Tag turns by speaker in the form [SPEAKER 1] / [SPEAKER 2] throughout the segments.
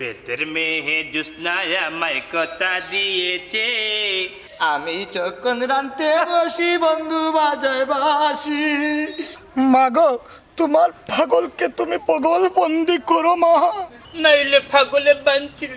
[SPEAKER 1] পেটের মেহে জুসনায়া আমায় কথা দিয়েছে,
[SPEAKER 2] আমি যখন রানতে বসি বন্ধু বাজায় বাসি। মাগো তোমার পাগলকে তুমি পাগল বন্দি করো মা,
[SPEAKER 1] নাইলে পাগলে বাঞ্চির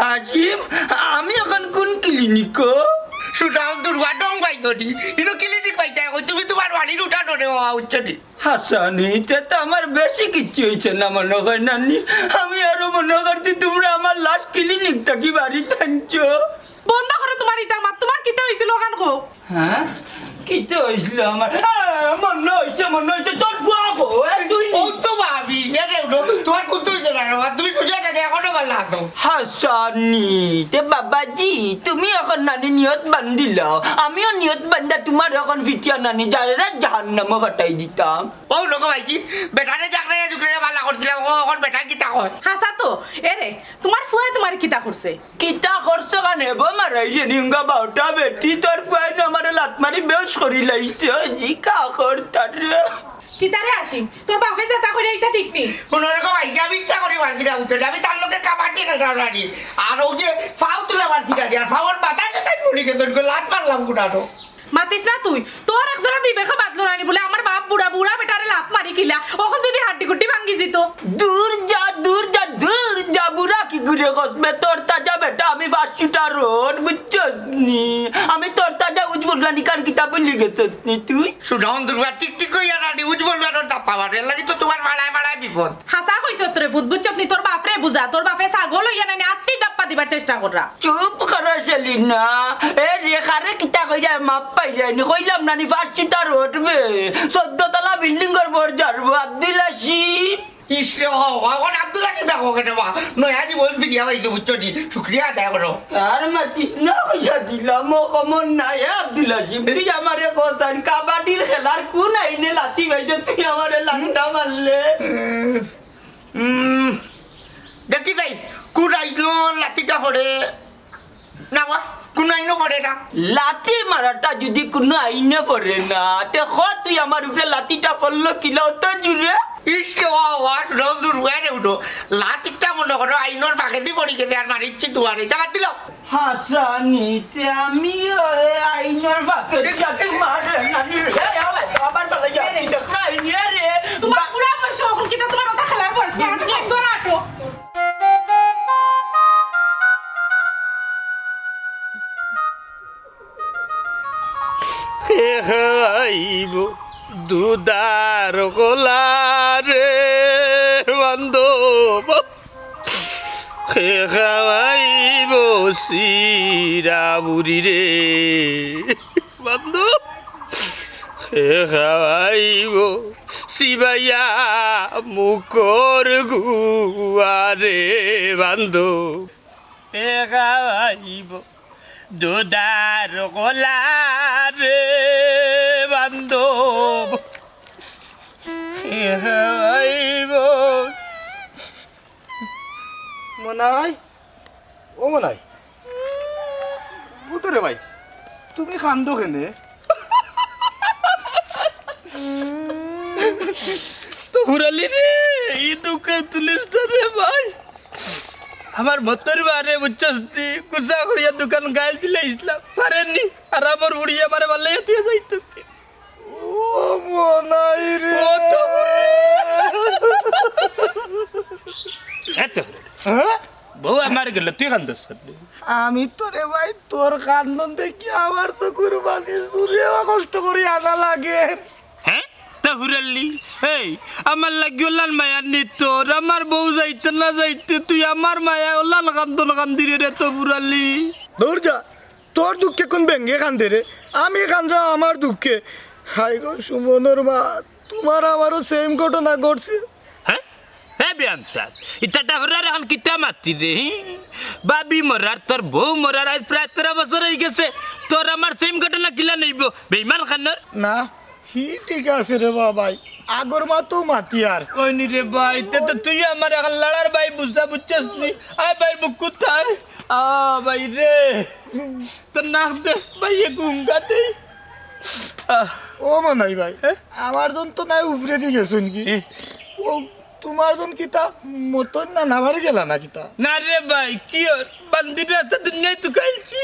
[SPEAKER 3] হাসিম, আমি এখন কোন ক্লিনিক?
[SPEAKER 2] সুটাল দুর্গা ডং পাইতনি ইনো ক্লিনিক পাইতা তুমি তোমার বাড়ির উঠানো রে উচ্চটি
[SPEAKER 3] হাসানি তো আমার বেশি কিচ্ছু হয়েছে না মনে হয় নানি। আমি আরো মনে করছি তোমরা আমার লাস্ট ক্লিনিক থাকি বাড়ি টানছো।
[SPEAKER 4] বন্ধ করো তোমার ইটা মাত, তোমার কিটা হইছিল গান গো?
[SPEAKER 3] হ্যাঁ কিটা হইছিল আমার? মনে হইছে তোর ফুয়া গো তুই
[SPEAKER 2] ও তো ভাবি এরে তোমার কত হইছে না তুমি সুজা কাছে এখনো ভালো লাগতো।
[SPEAKER 3] হাসানি তে বাবাজি তুমি এখন নানি নিয়ত বান্ধিল, আমিও নিয়ত বান্ধা তোমার এখন ফিটিয়া নানি যারে জাহান্নামে পাঠাই দিতাম।
[SPEAKER 2] ও লোক ভাইজি বেটারে জাগরে জুগরে ভালো করছিলাম, এখন বেটা কিতা কয়?
[SPEAKER 4] হাসা তো এরে তোমার ফুয়া তোমার কিটা করছে?
[SPEAKER 3] কিতা করছো কানে বো মারাই নিঙ্গা বাউটা বেটি তোর ফুয়াই আমার লাত মারি বেশ করি লাইছে জি কা করতার
[SPEAKER 4] কিতারে আসিম তোর বাপে যেটা করে এটা ঠিক নেই।
[SPEAKER 2] কোন রকম ভাইজি আমি ইচ্ছা করি বাড়িটা উঠে আমি তার লোকের কাবাডি খেলতাম রানি, আর ও যে ফাউ তুলে বাড়তি রানি, আর ফাউর বাতাসে তাই পড়ি গেছে লাত মারলাম কুটাটো।
[SPEAKER 4] মাতিস না তুই, তোর একজোড়া বিবেকে বাদলো রানি বলে আমার বাপ বুড়া বুড়া বেটারে লাত মারি কিলা, ওখন যদি হাড্ডি গুড্ডি ভাঙ্গি যেত।
[SPEAKER 3] দূর যা দূর যা দূর যা বুড়া কি ঘুরে কসবে তোর তাজা বেটা আমি 500টা রোড বুঝছস নি, আমি তোর তাজা উজ্জ্বল রানী কার কিতাবে লিখেছস নি তুই?
[SPEAKER 2] সুনাম দুর্গা টিক টিক কইয়া রানি উজ্জ্বল রানোর দাপা মারে লাগি তো তোমার মারায় মারায় বিপদ।
[SPEAKER 4] হাসা কইছ তোরে ভূত বুঝছস নি, তোর বাপরে বুঝা, তোর বাপে ছাগল হইয়া নানি আত্তি ডাপ্পা দিবার চেষ্টা কররা।
[SPEAKER 3] চুপ কর সেলিনা, এ রেখারে কিতা কইরা মাপ পাই যায়নি কইলাম নানি 500টা রোড বে 14 তলা বিল্ডিং করব যারবো আব্দুল আসিফ।
[SPEAKER 2] ইসরে এখন আব্দুল আসিফ ডাকো কেন মা নয়া জীবন ফিরিয়া পাইছো বুঝছো নি, শুক্রিয়া আদায় করো।
[SPEAKER 3] আর মাতিস না কইয়া দিলাম ও কমন নাই আব্দুল আসিফ, তুই আমারে কোসান কাবাডির খেলার কোন আইনে লাতি ভাইছো তুই আমারে লান্ডা মারলে।
[SPEAKER 2] দেখি যাই কোন আইলো লাতিটা করে না মা, কোন আইনো করে না?
[SPEAKER 3] লাতি মারাটা যদি কোনো আইনে পড়ে না তে খ তুই আমার উপরে লাতিটা পড়লো কিলা তো জুড়ে।
[SPEAKER 2] ইসকে সুনাম দুর্গা রে উঠো লাতিটা মনে করো আইনোর ফাঁকে দিয়ে পড়ি গেছে আর মারিচ্ছি দুয়ারে তা দিল।
[SPEAKER 3] হাসানিতে আমি আইনের ফাঁকে যাতে মারে নানি রে আবার বলে যাই দেখো আইনে রে
[SPEAKER 4] তোমার বুড়া বয়স ওখন কিটা তোমার ওটা খেলার বয়স না, তুমি কোন আটো
[SPEAKER 1] খাইব দুদার গোলা রে বান্ধব, খাইব সিরা বুড়ি রে বান্ধব, খাইব শিবাইয়া মুখর গুয়ারে বান্ধব, খাইব দুদার গোলা রে বান্ধব,
[SPEAKER 5] মনাই ও মনাই উঠো রে ভাই, তুমি কান্দো কেনে?
[SPEAKER 1] তো হুরালি রে এই দুঃখের তুলিস রে ভাই, আমার মতর বারে বুঝছস কুসা করিয়া দোকান গাইল দিলে ইসলাম পারেননি, আর আমার উড়িয়া মারে ভালো দিয়ে যাইতো।
[SPEAKER 5] ও মনাই রে,
[SPEAKER 1] ও তো আমার গেল তুই কান্দস
[SPEAKER 2] আমি তো রে ভাই তোর কান্দন দেখি আমার তো কুরবানি সুরেও কষ্ট করি আনা লাগে।
[SPEAKER 1] হ্যাঁ তা হুরাল্লি এই আমার লাগি ওলাল মায়া তোর আমার বউ যাইতে না যাইতে তুই আমার মায়া ওলাল কান্দন কান্দিরে রে তো হুরাল্লি
[SPEAKER 2] দূর যা, তোর দুঃখে কোন ব্যাঙ্গে কান্দে রে, আমি কান্দরা আমার দুঃখে। হাই গো সুমনের মা, তোমার আমারও সেম ঘটনা ঘটছে।
[SPEAKER 1] হ্যাঁ হ্যাঁ বেআন্তাস ইটাটা হুরার এখন কিতা মাতি রে বাবি মরার তোর বউ মরার আজ প্রায় 13 বছর হয়ে গেছে তোর আমার সেম ঘটনা কিলা নেইব বেইমান খানোর
[SPEAKER 2] না হি ঠিক আছে রে বাবাই, আগর মা তো মাতি আর
[SPEAKER 1] কইনি রে ভাই তে তো তুই আমার এখন লড়ার ভাই বুঝা বুঝছিস নি আয় ভাই বুক কোথায় ভাই রে তোর নাক দে ভাই এ গুঙ্গা দে
[SPEAKER 2] ও মানাই ভাই, আমার জন তো নাই উপরে দিয়ে গেছো নাকি? ও তোমার জন কিতা মতন না নাভারে গেলা না কিতা?
[SPEAKER 1] না রে ভাই কি বান্দিরা তো দুনিয়ায় তুকাইছি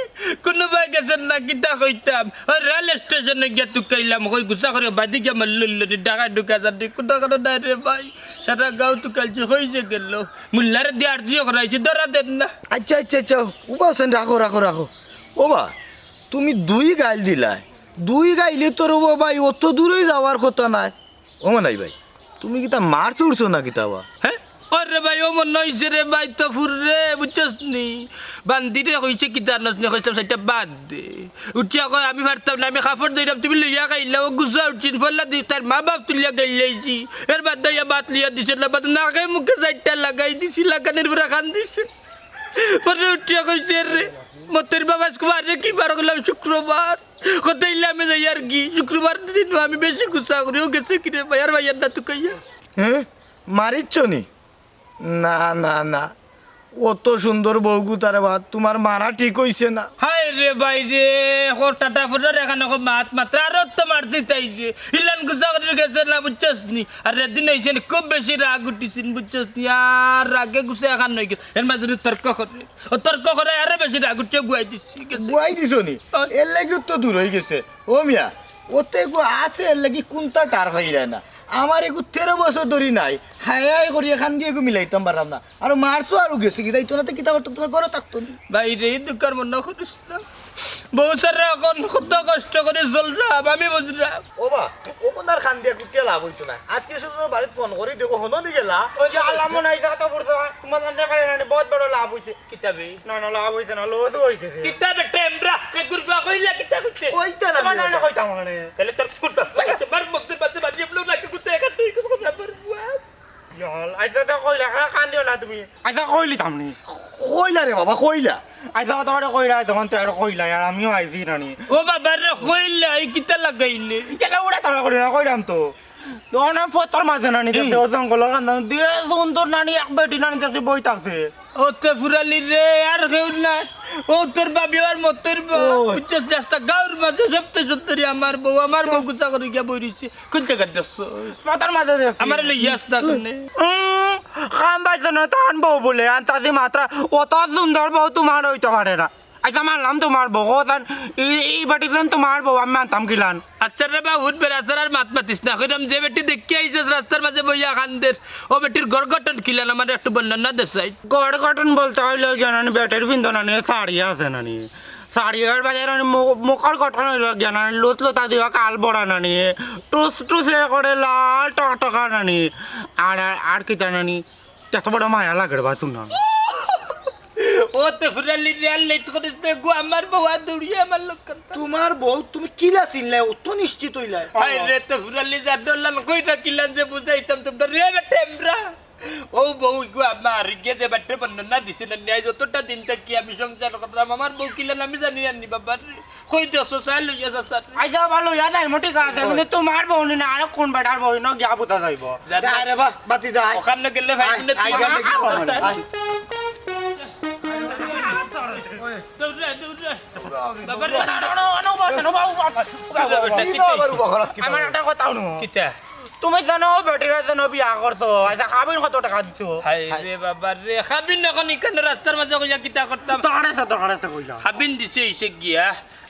[SPEAKER 1] কোনো ভাই গেছেন না কিতা কইতাম রেল স্টেশনে গিয়া তুকাইলাম কই গুছা করে বাদি গিয়া মারল ঢাকা ঢুকা যাতে কোথা কোনো নাই রে ভাই সারা গাঁও তুকাইছে হয়েছে গেল মুল্লারে দিয়ে আর দিও করাইছি ধরা দেন না
[SPEAKER 2] আচ্ছা আচ্ছা আচ্ছা উপাসেন রাখো রাখো রাখো। ও বা তুমি দুই গাইল দিলাই, দুই গাইলে তোর ও ভাই অত দূরে যাওয়ার কথা নাই। ও মানাই ভাই তুমি কিতা মার চুড়ছো না কিতা বা?
[SPEAKER 1] হ্যাঁ ওরে ভাই ও মনে হয়েছে রে ভাই তফুর রে বুঝছস নি বান্দিরে কইছে কিতা নসনে কইতাম সেটা বাদ দে উঠিয়া কই আমি পারতাম না আমি কাপড় দিলাম তুমি লইয়া গাইলা ও গুছা উঠিন ফল্লা দি তার মা বাপ তুলিয়া গাইলাইছি এর বাদ দিয়া বাত লিয়া দিছে না বাদ না গাই মুখে সাইডটা লাগাই দিছি লাগানের পুরা খান দিছে পরে উঠিয়া কইছে রে মতের বাবা আজকে কি বার করলাম শুক্রবার কোথায় আমি যাই আর কি শুক্রবার দিন আমি বেশি গুছা করি ও গেছে কিরে ভাই আর ভাইয়ার না তুই কইয়া
[SPEAKER 2] হ্যাঁ মারিচ্ছ নি? না না না, অত সুন্দর বউগু তার বাদ তোমার মারা ঠিক হইছে না।
[SPEAKER 1] হায় রে ভাই রে টাটা ফুটার এখানে মাত মাত্র আরো তো মারতে তাই যে ইলান গুছা করে গেছে না বুঝছস নি আর দিন হয়েছে খুব বেশি রাগ উঠিছেন বুঝছস নি আর রাগে গুছে এখন হয়ে গেছে এর মাঝে তর্ক করে আরো বেশি রাগ উঠছে গুয়াই দিচ্ছি
[SPEAKER 2] গুয়াই দিছ নি? এর লাগি তো দূর হয়ে গেছে। ও মিয়া ওতে এগু আছে এর লাগি কোনটা টার হয়ে যায় না। আমার এগু 13 বছর ধরি নাই, হাই করি এখান দিয়ে এগু মিলাইতাম পারলাম না। আর মারছো আরো গেছে কি তাই তোনাতে কিতা করতো, তোমার ঘরে থাকতো না।
[SPEAKER 1] ভাই রে দুঃখের মনে করিস না বউ সারা এখন কত কষ্ট করে চলরাম আমি বুঝলাম
[SPEAKER 2] ও বা ও কোনার খান দিয়ে কুটিয়া লাভ হইতো না। আত্মীয় স্বজনের বাড়িতে ফোন করে দেখো হনো নি গেলা ওই যে আলাম নাই যাতা পড়তো তোমার জানতে পারে না বহুত বড় লাভ হইছে।
[SPEAKER 1] কিতাবে
[SPEAKER 2] না না লাভ হইছে না, লোদ হইতেছে।
[SPEAKER 1] কিতাবে টেমরা কে গুরফা কইলা কিতা করতে
[SPEAKER 2] কইতা না তোমার জানতে কইতাম মানে
[SPEAKER 1] তাহলে তোর কুরফা মার মধ্যে বাজে বাজে আপনি লাগে কুতে একা তুই কিছু কথা পারবা
[SPEAKER 2] ইয়াল আইতা তো কইলা কান দিও না তুমি। আইতা কইলি থামনি কইলা রে বাবা কইলা। আইতা তো আরে কইলা তখন তো আর কইলা আর আমিও আইছি রানি।
[SPEAKER 1] ও বাবা রে কইলা এই কিতা লাগাইলে
[SPEAKER 2] কেলা ওড়া তাড়া করি না কইলাম তো দোনা ফতর মাঝে নানি দেখতে ও জঙ্গলের কান্দান দিয়ে সুন্দর নানি এক বেটি নানি দেখতে বই থাকছে।
[SPEAKER 1] ও তো ফুরালি রে আর কেউ না ও তোর বাবি আর মতর বুঝছস রাস্তা গাঁর মাঝে সপ্তাহে সপ্তাহে আমার বউ গুছা করে গিয়া বই রইছে কোন জায়গা দেখছো
[SPEAKER 2] ফতর মাঝে দেখছি
[SPEAKER 1] আমার লইয়া আসতা কোনে
[SPEAKER 2] খাম বাইছে না তান বউ বলে আন্তাজি মাত্রা অত সুন্দর বউ তোমার হইতে পারে না। আচ্ছা মানলাম তোমার বউ তান এই বাটি তোমার বউ আমি মানতাম কিলান।
[SPEAKER 1] আচ্ছা রে বা হুট বেড়াচার আর মাত মাতিস না কইরাম যে বেটি দেখি আইছস রাস্তার মাঝে বইয়া খানদের ও বেটির ঘর গঠন কিলান আমার একটু বর্ণনা দেসাই।
[SPEAKER 2] গড় গঠন বলতে হইলে জানানি বেটের ফিন্দন নানি শাড়ি আছে নানি শাড়ির বাজার মুখর গঠন হইল জানানি লুত লতা দিবা কাল বড়া নানি টুস টুসে করে লাল টকটকা নানি আর আর কি জানানি এত বড় মায়া লাগে বা শুনা।
[SPEAKER 1] ও তো ফুরালি রিয়াল লেট করে দেখো আমার বউ দৌড়িয়ে আমার লোক
[SPEAKER 2] তোমার বউ তুমি কিলা চিনলে অত নিশ্চিত হইলা?
[SPEAKER 1] আই রে তো ফুরালি যা ডলান কইটা কিলান যে বুঝাইতাম তোমরা রে টেমরা ও বউ গো আমার গে দে বাটে বন্না দিছে না নিয়ে যতটা দিন তক কি আমি সংসার করতাম আমার বউ কিলান আমি জানি না বাবা কই দেছো সাল লইয়া স্যার
[SPEAKER 2] আইজা ভালো ইয়া যাই মোটি কাজ মানে তোমার বউ না আর কোন বেটার বউ না গিয়া বুতা যাইব। যা রে বা বাতি যা
[SPEAKER 1] ওখানে গেলে ভাই শুনে তুই
[SPEAKER 2] আমার একটা কথা শুনো
[SPEAKER 1] কিটা
[SPEAKER 2] তুমি জানো বেটিরা জানো বিয়া করছো আচ্ছা খাবিন কত টাকা দিছো?
[SPEAKER 1] হাই রে বাবা রে খাবিন এখন ইখানে রাস্তার মাঝে কইয়া কিটা করতাম
[SPEAKER 2] দোকানে কইলা
[SPEAKER 1] খাবিন দিছে এসে গিয়া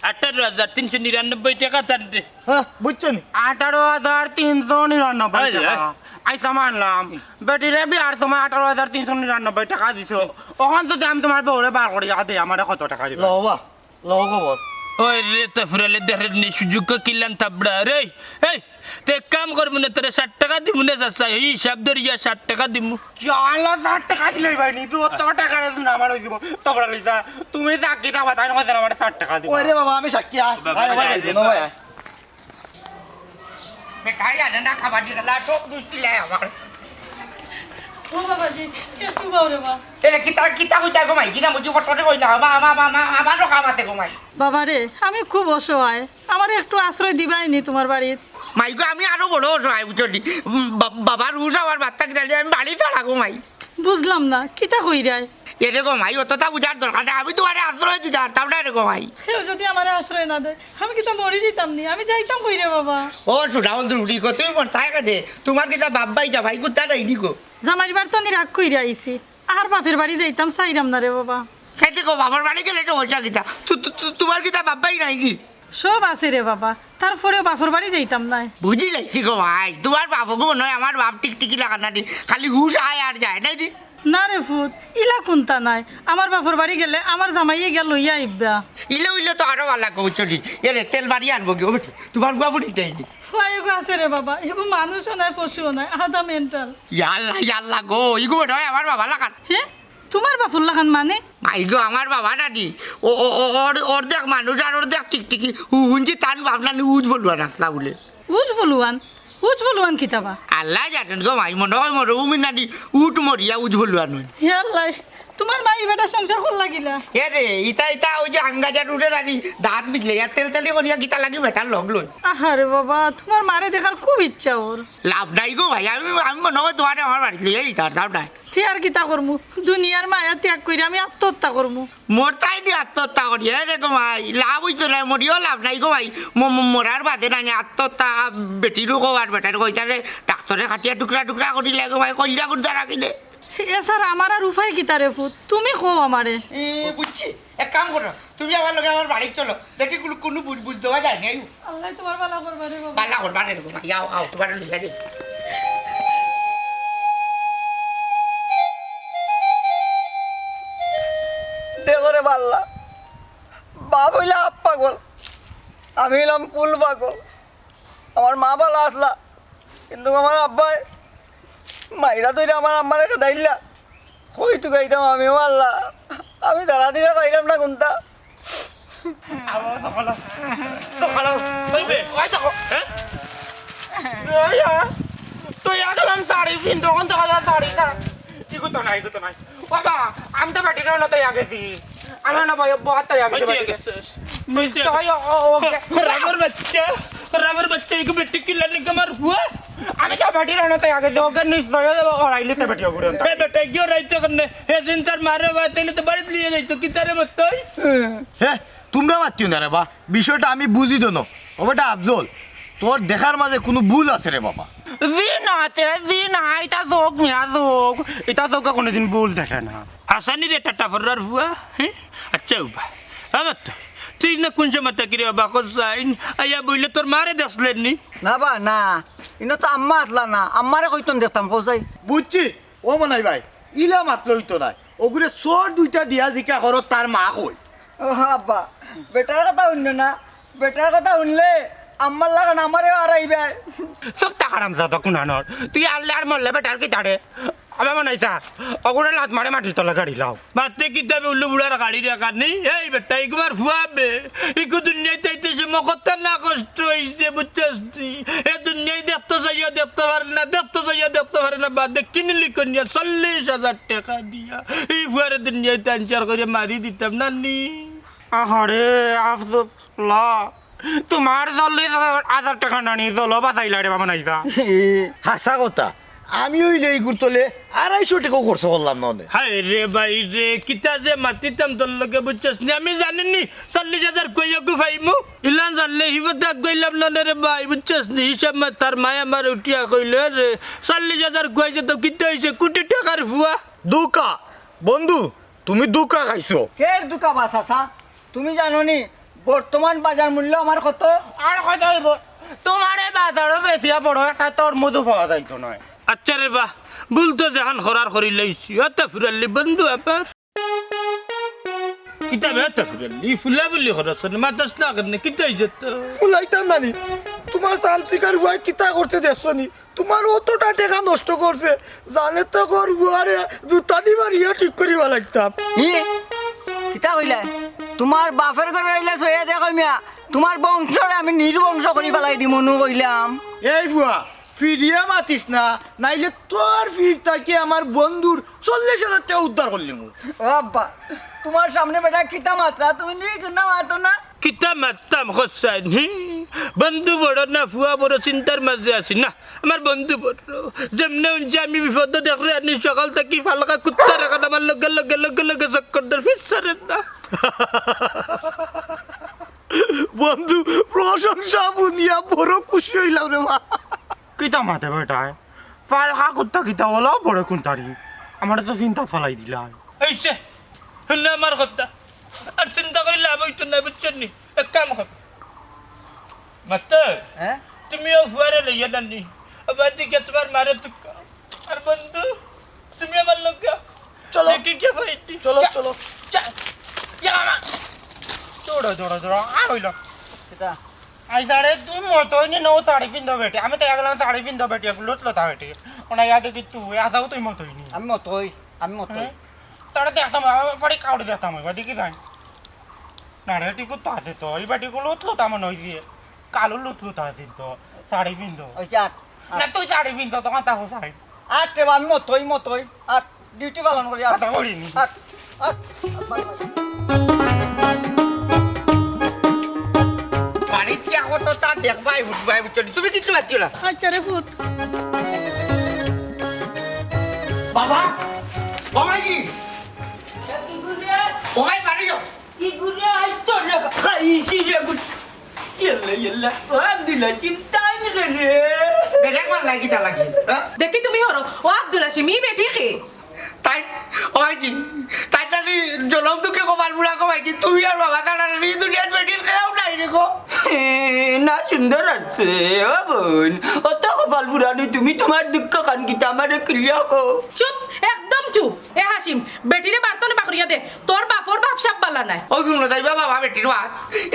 [SPEAKER 1] 18,399 টাকা তার রে
[SPEAKER 2] হ্যাঁ বুঝছো নি 18,399 টাকা। আইসা মানলাম বেটিরে বিয়ার সময় 18,399 টাকা দিছো ওখান যদি আমি তোমার বউরে বার করি দে আমার কত টাকা দিবা
[SPEAKER 5] লবা লও খবর
[SPEAKER 1] ওই রে তফরালে দেহের নি সুযোগ কিলান থাবড়া রে এই তে কাম করবো না তোরে 60 টাকা দিমু না চাচা এই হিসাব ধরিয়া 60 টাকা দিমু
[SPEAKER 2] জানলা 60 টাকা দিলেই ভাই নি তুই অত টাকা রে না আমার হই দিব তোমরা লইছা তুমি চাকরি তা বাতাই না আমার 60 টাকা দিবা
[SPEAKER 5] ওরে বাবা আমি সাক্ষী আয় ভাই দিনো ভাই
[SPEAKER 2] বেটাই জানে না খাবার দিলা চোখ দুষ্টি লাই আমার
[SPEAKER 4] ও বাবাজি একটু বাউরে মা
[SPEAKER 2] এ কিতা কইতা গো মাই কিনা মুজি ফটফটে কই না আমারও কামাতে গো মাই
[SPEAKER 4] বাবা রে আমি খুব অসহায় আমার একটু আশ্রয় দিবাই নি তোমার বাড়িতে
[SPEAKER 2] মাই গো আমি আরো বড় অসহায় বুঝলি বাবার হুশ আমার বাচ্চা কিনা আমি বাড়ি ছাড়া গো মাই
[SPEAKER 4] বুঝলাম না কিতা কইরায়
[SPEAKER 2] এরে গো মাই অতটা বুঝার দরকার নেই আমি তোমারে আশ্রয় দিতে পারতাম না রে গো মাই
[SPEAKER 4] কেউ যদি আমার আশ্রয় না দেয় আমি কি তো মরে যেতাম নি আমি যাইতাম কইরে বাবা
[SPEAKER 2] ও সুরাউল দুড়ি কো তুই মন তাই কাটে তোমার কিতা বাবাই যা ভাই কুত্তা নাই দিগো
[SPEAKER 4] জামাইর বার তো নিরাগ কইরে আইছি আর বাপের বাড়ি যাইতাম চাইরাম না রে বাবা
[SPEAKER 2] খেতে গো বাবার বাড়ি গেলে তো মজা কিতা তোমার কিতা বাবাই নাই কি
[SPEAKER 4] সব আছে রে বাবা তারপরেও বাপর বাড়ি যাইতাম না
[SPEAKER 2] বুঝি লাগছি গো ভাই তোমার বাবু গো নয় আমার বাপ টিকটিকি লাগানা দি খালি হুশ আয় আর যায় নাই রে
[SPEAKER 4] না রে ফুত ইলা কোনটা নাই আমার বাপর বাড়ি গেলে আমার জামাইয়ে গেল লইয়া আইবা
[SPEAKER 2] ইলে তো আরো ভালো লাগো চলি এরে তেল বাড়ি আনবো কি বেটি তোমার বাবু নিটাই নি
[SPEAKER 4] ফুয়াইগো আছে রে বাবা এগো মানুষও নাই পশুও নাই আধা মেন্টাল
[SPEAKER 2] ইয়াল্লা গো ইগো নয় আমার বাবা লাগান
[SPEAKER 4] হ্যাঁ তোমার বাপুর লাগান মানে
[SPEAKER 2] মাই গো আমার বাবা নানি ও ওর দেখ মানুষ আর ওর দেখ টিকটিকি হুঞ্জি টান ভাবনা নি উজ বলুয়া রাখলা বলে
[SPEAKER 4] উজ বলুয়ান কিতাবা
[SPEAKER 2] আল্লাহ জানেন গো মাই মনে হয় মরে উমি নানি উঠ মরিয়া উজ বলুয়া নয়
[SPEAKER 4] ইয়াল্লাই তোমার মাই বেটা সংসার কর লাগিলা
[SPEAKER 2] এ রে ইতা ওই যে আঙ্গাজার উঠে রানি দাঁত বিজলে আর তেল তেলি করিয়া গীতা লাগি বেটার লগ লই
[SPEAKER 4] আহারে বাবা তোমার মারে দেখার খুব ইচ্ছা ওর
[SPEAKER 2] লাভ নাই গো ভাই আমি মনে হয় তোমার আমার বাড়িতে লইয়া দিতাম দাম নাই
[SPEAKER 4] তে আর কিতা করমু দুনিয়ার মায়া ত্যাগ করে আমি আত্মহত্যা করমু
[SPEAKER 2] মোর তাই দি আত্মহত্যা করি রে গো ভাই লাভ হইতো না মরিও লাভ নাই গো ভাই মরার বাদে নানি আত্মহত্যা বেটিরও কো আর বেটার কইতারে ডাক্তারে খাটিয়া টুকরা টুকরা করি লাগে ভাই কলজা গুড়া রাখি দে
[SPEAKER 4] এছাড়া আমার আর উপায় কিতা রে ফুত তুমি কো আমারে
[SPEAKER 2] বুঝছি এক কাম করো তুমি আমার লগে আমার বাড়ি চলো দেখি কোনো বুঝ দেওয়া যায় না
[SPEAKER 4] আল্লাহ তোমার ভালো করবা রে বাবা
[SPEAKER 2] বালা করবা রে গো ভাই আও তোমার লইয়া যাই
[SPEAKER 3] দেখো রে পাল্লা বাপ হইলে আপ পাগল আমি হইলাম কুল পাগল আমার মা বালা আসলা কিন্তু আমার আব্বাই মাইরা তৈরি আমার আম্মারে দাইলা হইতু গাইতাম আমি আল্লাহ আমি দাঁড়া দিলে পাইলাম না কোনটা
[SPEAKER 2] তুই একদম শাড়ি পিন তখন তো শাড়ি না ইগুতো নাই বাবা আমি তো বেটি না তাই আগেছি আমি না ভাই বহুত তাই আগে
[SPEAKER 1] রামের বাচ্চা এক বেটি কিলানে কামার হুয়া
[SPEAKER 2] আমি তো বেটি না তাই আগে ওকে নিশ্চয় ওরাইলে তো বেটি ওগুলো
[SPEAKER 1] এ বেটা কিও রাইতো করনে এ দিন তার মারে বাতাইলে তো বাড়িতে লিয়ে যাইতো কি তারে মতই
[SPEAKER 5] হ্যাঁ তোমরা মাতিও না রে বা বিষয়টা আমি বুঝি তো না ও বেটা আফজল তোর দেখার মাঝে কোনো ভুল আছে রে বাবা
[SPEAKER 2] জি না এটা যোগ মিয়া যোগ এটা যোগ কোনোদিন ভুল দেখে না
[SPEAKER 1] আসানি রে টাটা ফরার হুয়া হ্যাঁ আচ্ছা উবা আমার তো তুই না কোন সময় কিরে বাবা কোসাইন আয়া বইলে তোর মারে দেখলেন নি
[SPEAKER 3] না বা না ইনো তো আম্মা আসলা না আম্মারে কইতন দেখতাম কোসাই
[SPEAKER 5] বুঝছি ও মনাই ভাই ইলা মাতলো হইতো নাই ওগুলো চোর দুইটা দিয়া জিকা ঘরত তার মা কই
[SPEAKER 3] ও আব্বা বেটার কথা শুনল না বেটার কথা শুনলে আম্মার লাগান আমারে আর আইবে
[SPEAKER 2] সব টাকারাম যা কুনানোর তুই আনলে আর মরলে বেটার কি তারে আমার মনে হইছা ওগুলো লাত মারে মাটির তলা গাড়ি লাও
[SPEAKER 1] মাতে কিতাবে উল্লু বুড়ার গাড়ি রাখার নেই এই বেটা একবার ফুয়াবে ইকু দুনিয়ায় চাইতেছে মকত্তা না কষ্ট হইছে বুঝছিস তুই এ দুনিয়ায় দেখতে চাইয়া দেখতে পারে না বাদে কিনলি কন্যা 40,000 টাকা দিয়া এই ফুয়ারে দুনিয়ায় তানচার করে মারি দিতাম নানি
[SPEAKER 2] আহারে আফসোস লা তোমার 40,000 টাকা নানি চলো বাঁচাইলা রে বাবা নাইছা
[SPEAKER 5] হাসা কথা আমি ওই এই গুরতলে 250 টাকা খরচ করলাম না
[SPEAKER 1] হায় রে ভাই রে কিতা যে মাতিতাম তোর লগে বুঝছিস নি আমি জানিনি 40,000 কইয়া ফাইমু ইলান জানলে হিবতা কইলাম না রে ভাই বুঝছিস নি হিসাব মা তার মায়া মার উঠিয়া কইলে রে 40,000 কইছে তো কিতা হইছে কোটি টাকার ফুয়া
[SPEAKER 5] দুকা বন্ধু তুমি দুকা খাইছো
[SPEAKER 3] কের দুকা বাসাসা তুমি জানো নি বর্তমান বাজার মূল্য আমার কত
[SPEAKER 2] আর কত হইব তোমার এই বাজারও বেশি বড় একটা তোর মধু পাওয়া যাইতো নয়
[SPEAKER 1] আচ্ছা রে বা ভুল তো যখন করার করি লাইছি অত ফুরালি বন্ধু আবার কিতা বেতা ফুরালি ফুলা বলি খরচ মাতাস না করনে কিতা ইজ্জত
[SPEAKER 5] ফুলাইতাম নানি তোমার সামসিকার বুয়া কিতা করছে দেখছনি তোমার অতটা টাকা নষ্ট করছে জানে তো কর বুয়ারে জুতা দিবার ইয়া ঠিক করিবা লাগতাম
[SPEAKER 3] কিতা কইলা তোমার বাপের ঘরে আইলা সইয়া দেখো মিয়া তোমার বংশরে আমি নির্বংশ করি পেলাই দি মনু কইলাম
[SPEAKER 5] এই বুয়া ফিরিয়া মাতিস না নাইলে তোর ফির তাকে আমার বন্ধুর 40,000 টাকা উদ্ধার করলি মু
[SPEAKER 3] ও আব্বা তোমার সামনে বেটা কিতা মাত্রা তুমি না মাতো না
[SPEAKER 1] কিতা মারতাম হসাইন বন্ধু বড় না ফুয়া বড় চিন্তার মাঝে আছি না আমার বন্ধু বড় যেমনে আমি বিপদ দেখলে আনি সকাল থেকে ফালকা কুত্তা রাখা আমার লগে লগে লগে লগে চক্কর দের ফিসারেন না
[SPEAKER 5] বন্ধু প্রশংসা বুনিয়া বড় খুশি হইলাম রে মা
[SPEAKER 2] কিতা মাতে বেটায় ফালকা কুত্তা কিতা হলো বড় কুন্তারি আমার তো চিন্তা ফলাই দিলা
[SPEAKER 1] এইসে না আমার কথা আর চিন্তা করি লাভ হইতো না বুঝছেন নি এক কাম কর মাত্র
[SPEAKER 3] হ্যাঁ
[SPEAKER 1] তুমিও ফুয়ারে লইয়া নানি আবার দিকে তোমার মারে তুকা আর বন্ধু তুমি আমার লোক
[SPEAKER 5] চলো।
[SPEAKER 1] দেখি কে পাইতি
[SPEAKER 5] চলো চলো
[SPEAKER 2] দৌড়ো দৌড়ো দৌড়ো আর হইল
[SPEAKER 3] কিতা
[SPEAKER 2] আই সাড়ে তুই মতই নি নো শাড়ি পিন্ধো বেটে আমি তো গেলাম শাড়ি পিন্ধো বেটে লুট লতা বেটে ওনা ইয়াদ কি তুই আসাও তুই মতই নি
[SPEAKER 3] আমি মতই
[SPEAKER 2] তাড়া দেখতাম পরে কাউড়ে দেখতাম দেখি যাই না রে টিকু তো আছে তো এই বাটি গুলো লুট লতা মনে হইছে কালো লুট লতা আছে তো শাড়ি পিন্ধো
[SPEAKER 3] ওই চাট
[SPEAKER 2] না তুই শাড়ি পিন্ধো তখন তাহো শাড়ি
[SPEAKER 3] আচ্ছা আমি মতই আর ডিউটি পালন করি
[SPEAKER 2] কথা বলিনি বাড়িতে এখন তো তা দেখবাই উঠবাই বুঝছি তুমি কিছু পাচ্ছ না
[SPEAKER 4] আচ্ছা রে ফুট
[SPEAKER 2] বাবা বাবাজি ওই বাড়ি যাও বেটা কোন লাগি তা লাগি
[SPEAKER 4] দেখি তুমি হরো ও আব্দুল হাসিম ই বেটি খে
[SPEAKER 2] তাই ওইজি তাই তানি জলম দুকে কমাল বুড়া কমাইছি তুই আর বাবা কারণ এই দুনিয়াত বেটির খেয়াও নাই রে গো
[SPEAKER 3] না সুন্দর আছে ও বোন অত কপাল বুড়ানি তুমি তোমার দুঃখ খান কিতা আমারে ক্লিয়ার কো
[SPEAKER 4] চুপ একদম চুপ এ হাসিম বেটিরে বার্তনে বাকরিয়া দে তোর বাপর বাপ সাপ বালা নাই
[SPEAKER 2] ও শুনলো তাই বাবা বেটির বাদ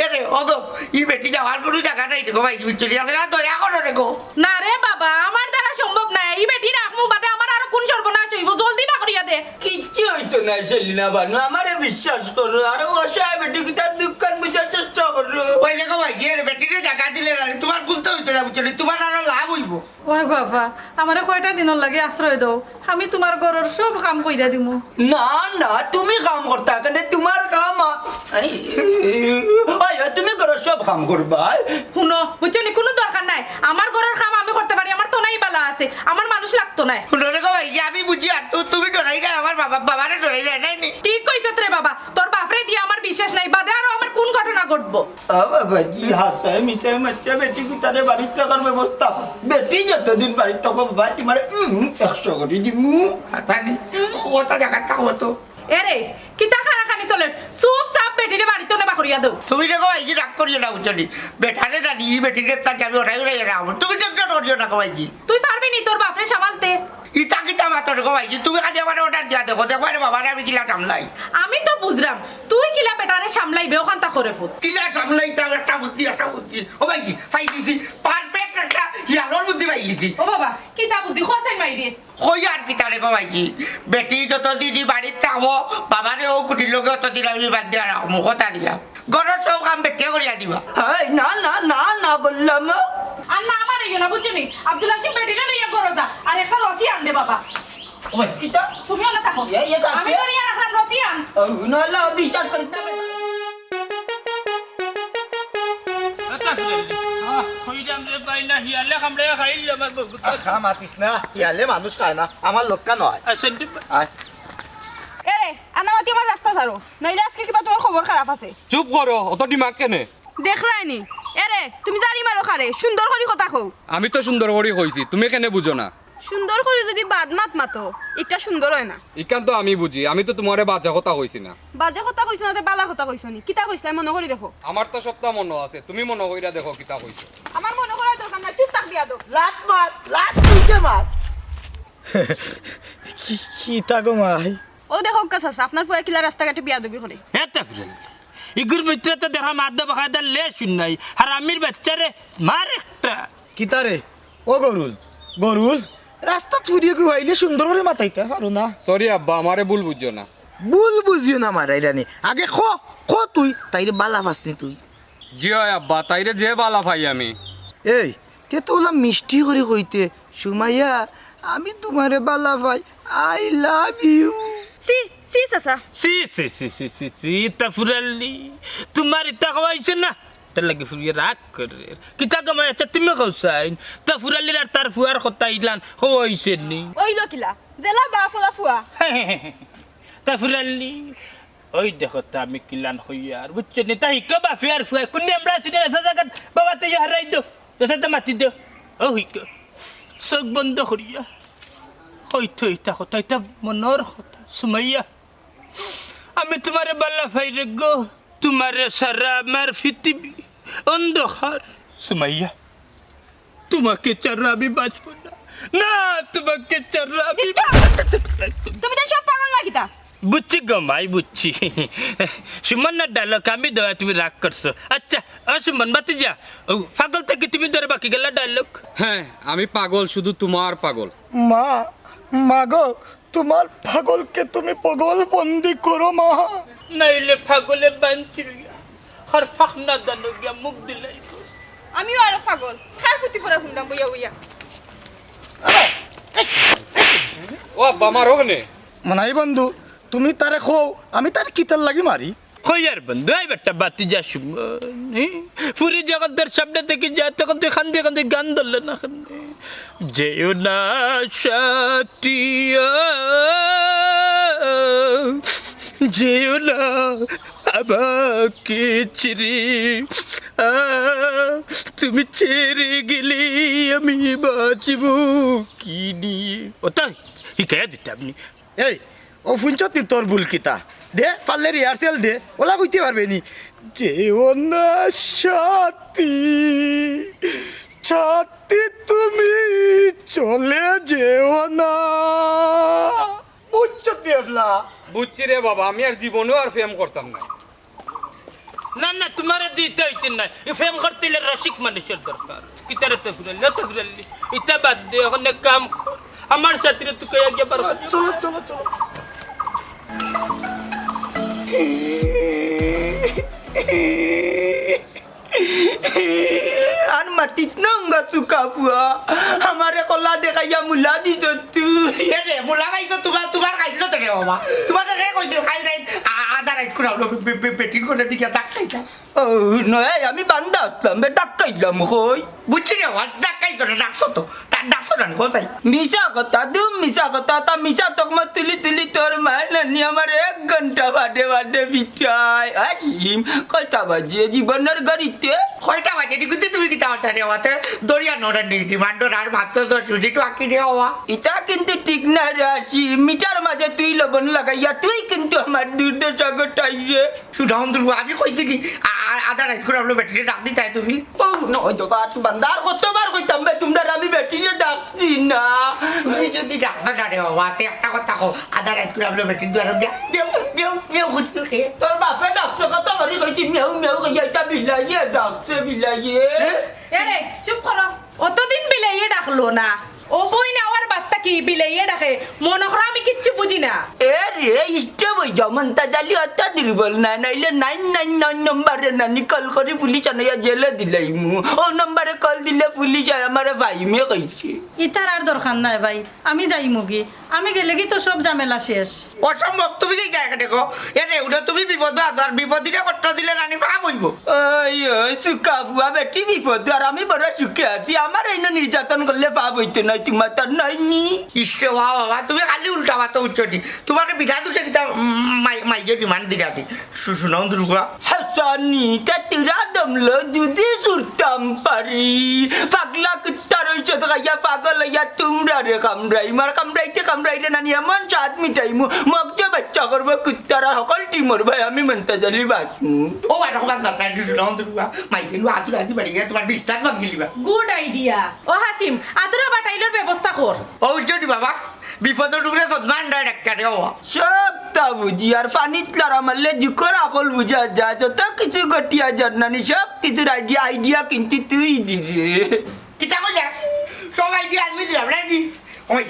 [SPEAKER 2] এরে অগো ই বেটি যাওয়ার কোনো জায়গা নাই রে গো ভাই চলে আসে না দয়া করো রে গো
[SPEAKER 4] না রে বাবা আমার দ্বারা সম্ভব না এই বেটি রাখমু বাদে আমার আর কোন সর্বনাশ হইব জলদি বাকরিয়া দে
[SPEAKER 3] কিচ্ছু হইতো না সেলিনা বানু আমারে বিশ্বাস করো আর অসহায় বেটি কিতার দুঃখ বুঝার চেষ্টা করো
[SPEAKER 2] ওই দেখো ভাই যে বেটিরে জায়গা দিলে না তোমার গুনতে হইতো না বুঝছো তোমার আরো লাভ হইব
[SPEAKER 4] ওই বাবা আমারে কয়টা দিনের লাগে আশ্রয় দাও আমি তোমার ঘরের সব কাম কইরা দিমু
[SPEAKER 3] না না তুমি কাম করতা কেন তোমার কাম তুমি করো সব কাম করবা
[SPEAKER 4] শুনো বুঝছো নি কোনো দরকার নাই আমার ঘরের কাম আমি করতে পারি আমার তো নাই বালা আছে আমার মানুষ লাগতো না
[SPEAKER 2] শুনো রে গো ভাই যে আমি বুঝি আর তুমি ডরাই না আমার বাবারে ডরাই নাই নি
[SPEAKER 4] ঠিক কইছ রে বাবা তোর বাপরে দিয়ে আমার বিশ্বাস নাই বাদে আর আমার কোন ঘটনা ঘটবো
[SPEAKER 3] বাবাজি হাসায় মিছে মাচ্চা বেটি কুতারে বাড়ির থাকার ব্যবস্থা বেটি যতদিন বাড়ির থাকো বাবা তোমার 100 কোটি দিমু
[SPEAKER 2] জানি ওটা জায়গা থাকো তো
[SPEAKER 4] এরে কিতা খানা খানি চলে চুপ চাপ বেটিরে বাড়িতে নে বাকরিয়া দাও
[SPEAKER 2] তুমি দেখো এই যে রাগ করিও না বুঝছো বেটারে না নি বেটিরে তা যাবে ওটাই ওটাই রাখবো তুমি তো কেন করিও না ভাইজি
[SPEAKER 4] তুই পারবি নি তোর বাপরে সামালতে
[SPEAKER 2] ইটা কিটা মাত্র গো ভাইজি তুমি খালি আমার ওটা দিয়া দেখো দেখো আরে বাবারে আমি কিলা সামলাই
[SPEAKER 4] আমি তো বুঝলাম তুই কিলা বেটারে সামলাইবে ওখানটা করে ফুট
[SPEAKER 2] কিলা সামলাই তার একটা বুদ্ধি ও ভাইজি ফাই দিছি পারফেক্ট একটা ইয়ালোর বুদ্ধি পাইলিছি
[SPEAKER 4] ও বাবা কিতা বুদ্ধি খসাই মাই দিয়ে
[SPEAKER 2] হই আর কিটা রে গো ভাইজি বেটি যতদিন বাড়িতে থাকবো বাবারে ও কুটির লোকে অতদিন আমি বাদ দিয়া রাখবো কথা দিলাম ঘরের সব কাম বেটে করিয়া দিবা
[SPEAKER 3] না না না না বললাম
[SPEAKER 4] আর না আমার ইয়ে না বুঝছো নি আব্দুল হাসিম বেটিরে লইয়া করো যা আর একটা রসি আন দে বাবা
[SPEAKER 2] ওই
[SPEAKER 3] কিতা
[SPEAKER 4] তুমিও না থাকো আমি তো নিয়ে রাখলাম রসি আন
[SPEAKER 3] নাহলে বিচার করতে হবে
[SPEAKER 1] হইরাম রে বাইনা হিয়ালে খামড়ে খাইল আমার বহুত
[SPEAKER 5] খা মাতিস না ইয়ালে মানুষ খায় না আমার লোকটা নয়
[SPEAKER 1] আসেন
[SPEAKER 5] আয়
[SPEAKER 6] এরে আনামাতি আমার রাস্তা ছাড়ো নাইলে আজকে কিবা তোমার খবর খারাপ আছে
[SPEAKER 7] চুপ করো অত দিমাগ কেনে
[SPEAKER 6] দেখলাইনি এরে তুমি জানি মারো খারে সুন্দর করে কথা কও
[SPEAKER 7] আমি তো সুন্দর করে কইছি তুমি কেনে বুঝো না
[SPEAKER 6] সুন্দর করে যদি বাদ মাতো এটা সুন্দর হয় না
[SPEAKER 7] ইকান তো আমি বুঝি আমি তো তোমারে বাজা কথা কইছি না
[SPEAKER 6] বাজে কথা কইছো না তে বালা কথা কইছো নি কিতা কইছলা মনে করে দেখো
[SPEAKER 7] আমার তো সপ্তাহ মনে আছে তুমি মনে কইরা দেখো কিতা কইছো
[SPEAKER 6] আমার মনে করার দরকার নাই চুপ থাক বিয়া দাও
[SPEAKER 5] লাত মাত লাত তুইকে মাত কি থাকো মাই
[SPEAKER 6] ও দেখো কাছে আপনার ফুয়া কিলা রাস্তাঘাটে বিয়া দেবি করে
[SPEAKER 1] এটা ফিরে ইগুর ভিতরে তো দেখা মাদ্দা বাখাদা লেশ নাই আর আমির বাচ্চারে মার একটা
[SPEAKER 5] কিতারে ও গরুল রাস্তা চুরিয়ে কি হইলে সুন্দর করে মাথাইতে পারো না
[SPEAKER 7] সরি আব্বা আমারে ভুল বুঝছো না
[SPEAKER 5] ভুল বুঝিও না মারাই রানি আগে খ তুই তাইরে বালা ফাসনি তুই
[SPEAKER 7] জি হয় আব্বা তাইরে যে বালা ভাই আমি
[SPEAKER 5] এই তে তো ওলা মিষ্টি করে কইতে সুমাইয়া আমি তোমারে বালা ভাই আই লাভ ইউ
[SPEAKER 6] সি সি চাচা
[SPEAKER 1] সি তা ফুরালি তোমার ইতা খাওয়াইছে না তার লাগে ফুরিয়ে রাগ করে কিতা কামাই আছে তুমি খাওয়াইন তা ফুরালির আর তার ফুয়ার কথা ইলান খাওয়াইছে নি
[SPEAKER 6] ওই লো কিলা জেলা বা ফুলা ফুয়া
[SPEAKER 1] তা ফুরালি ওই দেখো তা আমি কিলান হইয়ার বুঝছো নি তা হিকো বা ফিয়ার ফুয়া কোন আমরা চিনে আসা জায়গা বাবা তে হারাই দো এটা মাতি দো ও হিকো চোখ বন্ধ করিয়া হইতো এটা কথা এটা মনের কথা সুমাইয়া আমি তোমারে বাল্লা ফাইরে গো তোমারে সারা আমার পৃথিবী অন্ধকার সুমাইয়া তোমাকে ছাড়া আমি বাঁচবো না না তোমাকে ছাড়া আমি
[SPEAKER 6] তুমি তো সব পাগল না কিতা
[SPEAKER 1] বুঝছি গো মাই বুঝছি সুমনের ডায়লগ আমি দেওয়া তুমি রাগ করছো আচ্ছা সুমন বাতি যা পাগল থেকে তুমি ধরে বাকি গেলা ডায়লগ
[SPEAKER 7] হ্যাঁ আমি পাগল শুধু তোমার পাগল
[SPEAKER 5] মাগো তোমার পাগলকে তুমি পাগল বন্দি করো মা
[SPEAKER 1] নাইলে পাগলে বাঞ্চি আর ফাঁক না দানো গিয়া মুখ দিলাই
[SPEAKER 6] আমিও আরো পাগল খার ফুটি পড়া হুন্ডাম বইয়া বইয়া
[SPEAKER 7] ও আব্বা আমার ওখানে
[SPEAKER 5] মানাই বন্ধু তুমি তারে খো আমি তার কিতার লাগি মারি
[SPEAKER 1] হইয়ার বন্ধু এই বেটা বাতি যা সুমন পুরী জগতের সামনে থেকে যা তখন তুই খান্দে খান্দে গান ধরলে না যেও না সাটিয়া যেও না আমাকে ছেড়ে তুমি ছেড়ে গেলে আমি বাঁচব কি নিয়ে ও তাই হিকায়া দিতে আপনি
[SPEAKER 5] এই ও ফুঞ্চতি তোর ভুল কিতা দে পারলে রিহার্সেল দে ওলা কইতে পারবে নি যেও না সাথী সাথী তুমি চলে যেও না ফুঞ্চতি এবলা
[SPEAKER 7] বুঝছি রে বাবা আমি আর জীবনেও আর প্রেম করতাম না
[SPEAKER 1] না না তোমারে দিতে হইতে না ফেম করতে হলে রসিক মানুষের দরকার কিতারে তো ঘুরালি এটা বাদ দে ওখানে কাম কর। আমার সাথে তুই কয়ে গিয়ে পারো
[SPEAKER 5] চলো
[SPEAKER 3] আর মাতিস না অঙ্গা চুকা ফুয়া আমারে কলা দেখাইয়া মুলা দিছ তুই
[SPEAKER 2] রে মোলা গাই তো তোমার খাইছিল তো রে বাবা তোমার রে কইছিল খাই রাইত আধা রাইত কুড়ালো পেটির করে দিকে ডাক খাইতা
[SPEAKER 3] ও নয় আমি বান্দা আসলাম বে ডাকাইলাম হই
[SPEAKER 2] বুঝছি রে বাবা ডাক খাইতো না ডাকছো তো তার ডাকছো না কোথায়
[SPEAKER 3] মিশা কথা দুম মিশা কথা তা মিশা তকমা তুলি তোর মায় নানি আমার 1 ঘন্টা বাদে বিটাই আসিম কয়টা বাজে জীবনের গাড়িতে
[SPEAKER 2] কয়টা বাজে কিন্তু তুমি কি তাওটা রে বাবা দরিয়া নোড়ান ডিউটি মান্ডর আর মাত্র 10 মিনিট বাকি রে বাবা
[SPEAKER 3] এটা কিন্তু ঠিক না রে আসিম মিটার মাঝে তুই লবণ লাগাইয়া তুই কিন্তু আমার দুর্দশা গোটাই রে
[SPEAKER 2] সুধাম দুর্গ আমি কইছি আধা রাইত কুড়ালো ব্যাটারি ডাক দিতাই তুমি
[SPEAKER 3] ও নয় তো কাজ বান্দার কতবার কইতাম বে তোমরা আমি ব্যাটারি ডাকছি না
[SPEAKER 2] তুমি যদি ডাক্তার না রে বাবা একটা কথা কও আধা রাইত কুড়ালো ব্যাটারি দুয়ার দেও ঘুরতে খেয়ে
[SPEAKER 3] তোর বাপে ডাকছে কত করে কইছি মেউ কইয়া এটা বিলাইয়ে ডাকছে বিলাইয়ে
[SPEAKER 4] এরে চুপ করো অতদিন বিলাইয়ে ডাকলো না ও বই না আমার বাচ্চা কি বিলাইয়ে ডাকে মনে করো আমি কিচ্ছু বুঝি না
[SPEAKER 3] এ রে ইষ্টে বই জমন্তা জালি অত দুর্বল না নাইলে 999 নম্বরে না নিকল করে পুলিশ আনাইয়া জেলে দিলাই মু ও নম্বরে কল দিলে পুলিশ আমারে ভাইমে কইছে
[SPEAKER 8] ইতার আর দরকার নাই ভাই আমি যাই মুগি আমি গেলে কি তো সব ঝামেলা শেষ
[SPEAKER 2] অসম্ভব তুমি যে জায়গা দেখো এরে ওটা তুমি বিপদ আর বিপদিরে কষ্ট দিলে রানী পাপ হইব
[SPEAKER 3] ওই সুকা বুয়া বেটি বিপদ আর আমি বড় সুখে আছি আমার এই নির্যাতন করলে পাপ হইতো না তোমার তার নাইনি
[SPEAKER 2] ইষ্টে বাবা তুমি খালি উল্টা বাতো উচ্চটি তোমাকে বিধা দুছে কিতা মাইজে ডিমান্ড দিলাটি শুনাও দুর্গা
[SPEAKER 3] হাসানি তা তিরা দমলো যদি সুরতাম পারি পাগলা কুত্তা রইছে তো গাইয়া পাগল হইয়া তোমরা রে কামড়াইলে নানি এমন স্বাদ মিটাইমু মগজে বাচ্চা করবো কুত্তারা সকল টিমর ভাই আমি মন্তা জালি বাসমু
[SPEAKER 2] ও আর কথা না তাই শুনাও দুর্গা মাইকে নু আতুর আদি বাড়ি গিয়া তোমার বিশ্বাস ভাঙিলিবা
[SPEAKER 4] গুড আইডিয়া ও হাসিম আদরা বাটাইলোর ব্যবস্থা কর
[SPEAKER 2] ও উচ্চটি বাবা বিপদ টুকরে সদমান ডাক্তার
[SPEAKER 3] সব তা বুঝি আর পানিত লড়া মারলে জুকর আকল বুঝা যায় যত কিছু গটিয়া জানানি সব কিছুর আইডিয়া কিন্তু তুই দিরে
[SPEAKER 2] কিতা কইয়া সব আইডিয়া আমি দিলাম নাকি ওই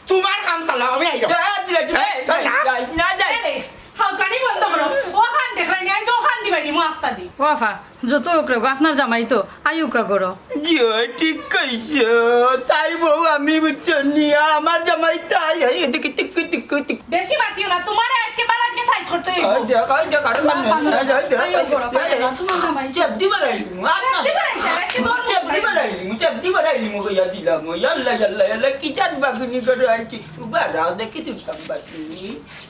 [SPEAKER 2] তোমার কাম চালাও আমি আইডা
[SPEAKER 3] না যাই
[SPEAKER 4] হালকানি বন্ধ করো ও খান দেখলাই নাই তো খান দিবানি মাস্তা দি
[SPEAKER 8] ওয়াফা যত ওকে আপনার জামাই তো আয়ুকা করো
[SPEAKER 3] জিও ঠিক কইছো তাই বউ আমি বুঝছি আর আমার জামাই তাই এদিকে টিক টিক টিক
[SPEAKER 4] বেশি মাতিও না তোমার আজকে বালাকে সাইজ করতে হইব
[SPEAKER 3] চাবদি বাড়াইলি চাবদি বাড়াইলি মো ইয়া দিলাম ইয়াল্লা ইয়াল্লা ইয়াল্লা কি চাঁদ বাগুনি করে আনছি বাড়াও দেখি চুলতাম বাগুনি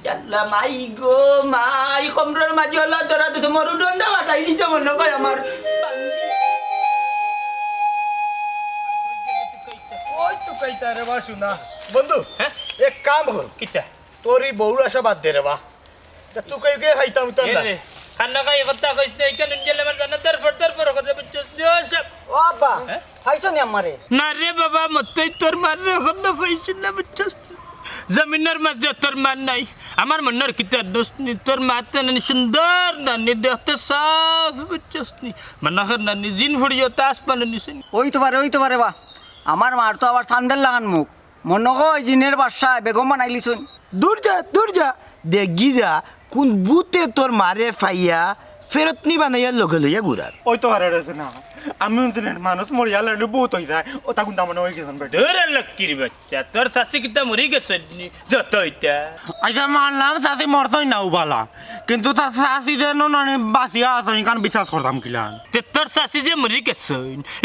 [SPEAKER 3] ইয়াল্লা মাই গো মাই কমরের মাঝে হলা তোরা তো মরুদণ্ড হাঁটাই নিচে মনে কয় আমার
[SPEAKER 5] ওই তো কইতা রে বা শুনা বন্ধু এক কাম কর কিটা তোরই বউর আশা বাদ দে রে বা তুই কই কে খাইতাম তো না
[SPEAKER 1] খানা খাই কথা কইতে এইখানে জেলে মার জানা দরপর করে বুঝছস সব
[SPEAKER 3] ও আব্বা খাইছো নি আমারে
[SPEAKER 1] না রে বাবা মতই তোর মার রে খন্দ পাইছিস না বুঝছস জমিনের মাঝে তোর মান নাই আমার মনের কিতা দোষ নি তোর মাতে নানি সুন্দর নানি দেখতে সাফ বুঝছস নি মনাখর নানি জিন ফুড়িও তাস পানি নিছেন
[SPEAKER 3] ওই তো পারে বা আমার মার তো আবার সান্দেল লাগান মুখ মনে হয় জিনের বাসা বেগম বানাইলিছুন দূর যা দেখি যা কোন বুতে তোর মারে ফাইয়া ফেরত নি বানাইয়া লগে লইয়া ঘুরার
[SPEAKER 5] ওই তো হারে রে না আমি শুনছিলেন মানুষ মরিয়া লাগলে বহুত হয়ে যায় ও তখন তার হয়ে গেছেন বেটা
[SPEAKER 1] ধরে লক্কির বাচ্চা তোর শাশি কিতা মরি গেছে যত হইতা
[SPEAKER 2] আচ্ছা মানলাম চাষি মরতই নাও বালা কিন্তু তার চাষি যেন নানি বাঁচিয়া আসনি কারণ বিশ্বাস করতাম কিলান
[SPEAKER 1] তে তোর শাশি যে মরি গেছে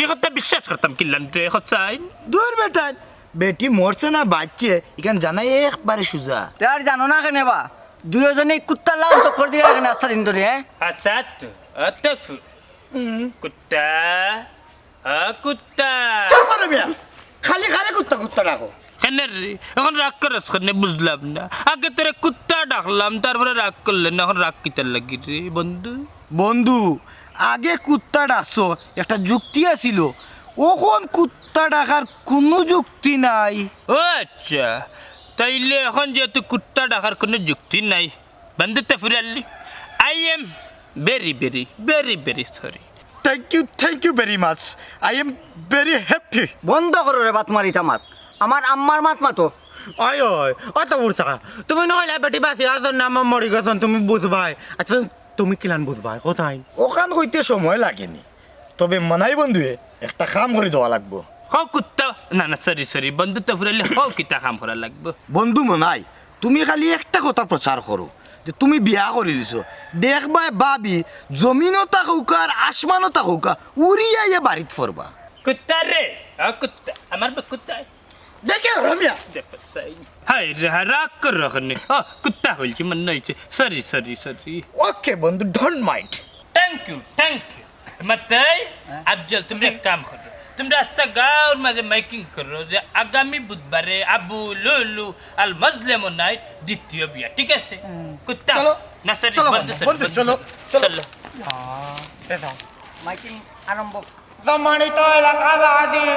[SPEAKER 1] এই কথা বিশ্বাস করতাম কিলান রে হচ্ছাই
[SPEAKER 3] দূর বেটা বেটি মরছে না বাচ্চে এখান জানাই একবারে সুজা আর জানো না কেন বা দুজনে কুত্তা লাল চক্কর দিয়ে এখানে আস্থা দিন ধরে
[SPEAKER 1] আচ্ছা তফুর কুত্তা কুত্তা
[SPEAKER 5] খালি খারে কুত্তা রাখো
[SPEAKER 1] কেন রে এখন রাগ করস কেন বুঝলাম না আগে তোরে কুত্তা ডাকলাম তারপরে রাগ করলেন এখন রাগ কিতার লাগি রে
[SPEAKER 3] বন্ধু আগে কুত্তা ডাকছো একটা যুক্তি আছিল ওখন কুত্তা ডাকার কোনো যুক্তি নাই
[SPEAKER 1] ও আচ্ছা তাইলে এখন যেহেতু কুত্তা ডাকার কোনো যুক্তি নাই বন্ধু Tofur Ali I am very very very very sorry
[SPEAKER 5] thank you very much I am very happy
[SPEAKER 3] বন্ধ করো রে বাত মারি তামাক আমার আম্মার মাত মাতো
[SPEAKER 2] ওই অত বুঝছা তুমি নহলে বেটি বাঁচি আসন না আমার মরি গেছন তুমি বুঝবাই আচ্ছা তুমি কিলান বুঝবাই কোথায়
[SPEAKER 5] ওখান হইতে সময় লাগেনি তবে মানাই বন্ধুয়ে একটা কাম করে দেওয়া লাগবো
[SPEAKER 1] হও কুত্তা না না সরি বন্ধু তফুর আলী হও কিতা কাম করা লাগবে
[SPEAKER 3] বন্ধু মনাই তুমি খালি একটা কথা প্রচার করো যে তুমি বিয়া করে দিছো দেখবা ভাবি জমিনও থাকুক আর আসমানও থাকুক উড়িয়া ইয়ে বাড়িত ফরবা
[SPEAKER 1] কুত্তা রে কুত্তা আমার কুত্তা
[SPEAKER 5] দেখে রমিয়া
[SPEAKER 1] হাই রে রাগ কর রাখনি কুত্তা হইছে মন নইছে সরি
[SPEAKER 5] ওকে বন্ধু ডোন্ট মাইন্ড
[SPEAKER 1] থ্যাংক ইউ মতাই আফজল তুমি এক কাম করো তুমি রাস্তা গাঁর মাঝে মাইকিং করো যে আগামী বুধবারে আবু লুলু আল মজলেম নাইট দ্বিতীয় বিয়া ঠিক আছে কুত্তা না সরি
[SPEAKER 5] বন্ধু চলো
[SPEAKER 3] মাইকিং আরম্ভ
[SPEAKER 2] সম্মানিত এলাকাবাসী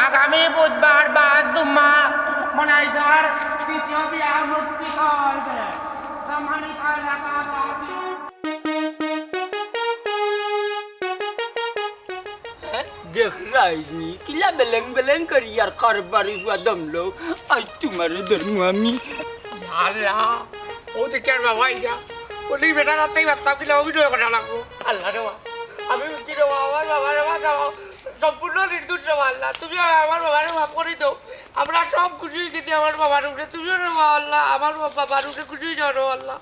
[SPEAKER 2] আগামী বুধবার বাদ জুম্মা মনাইজার তৃতীয় বিয়া মুক্তি করবে সম্মানিত এলাকাবাসী
[SPEAKER 3] দেখ রাইনি কিলা বেলেং করি আর কারবারি হুয়া দমলো আজ তোমার ধর্ম আমি
[SPEAKER 2] আল্লাহ ও দেখে আর বাবা ইয়া বলি বেটা রাতেই বাচ্চা কিলা অভিনয় করা লাগবো আল্লাহ রে আমি কি রে আমার বাবার বাঁচাও সম্পূর্ণ নির্দোষ আল্লাহ তুমি আমার বাবারে মাফ করে দাও আমরা সব খুশি হয়ে আমার বাবার উপরে তুমিও রে আল্লাহ আমার বাবার উপরে খুশি জানো আল্লাহ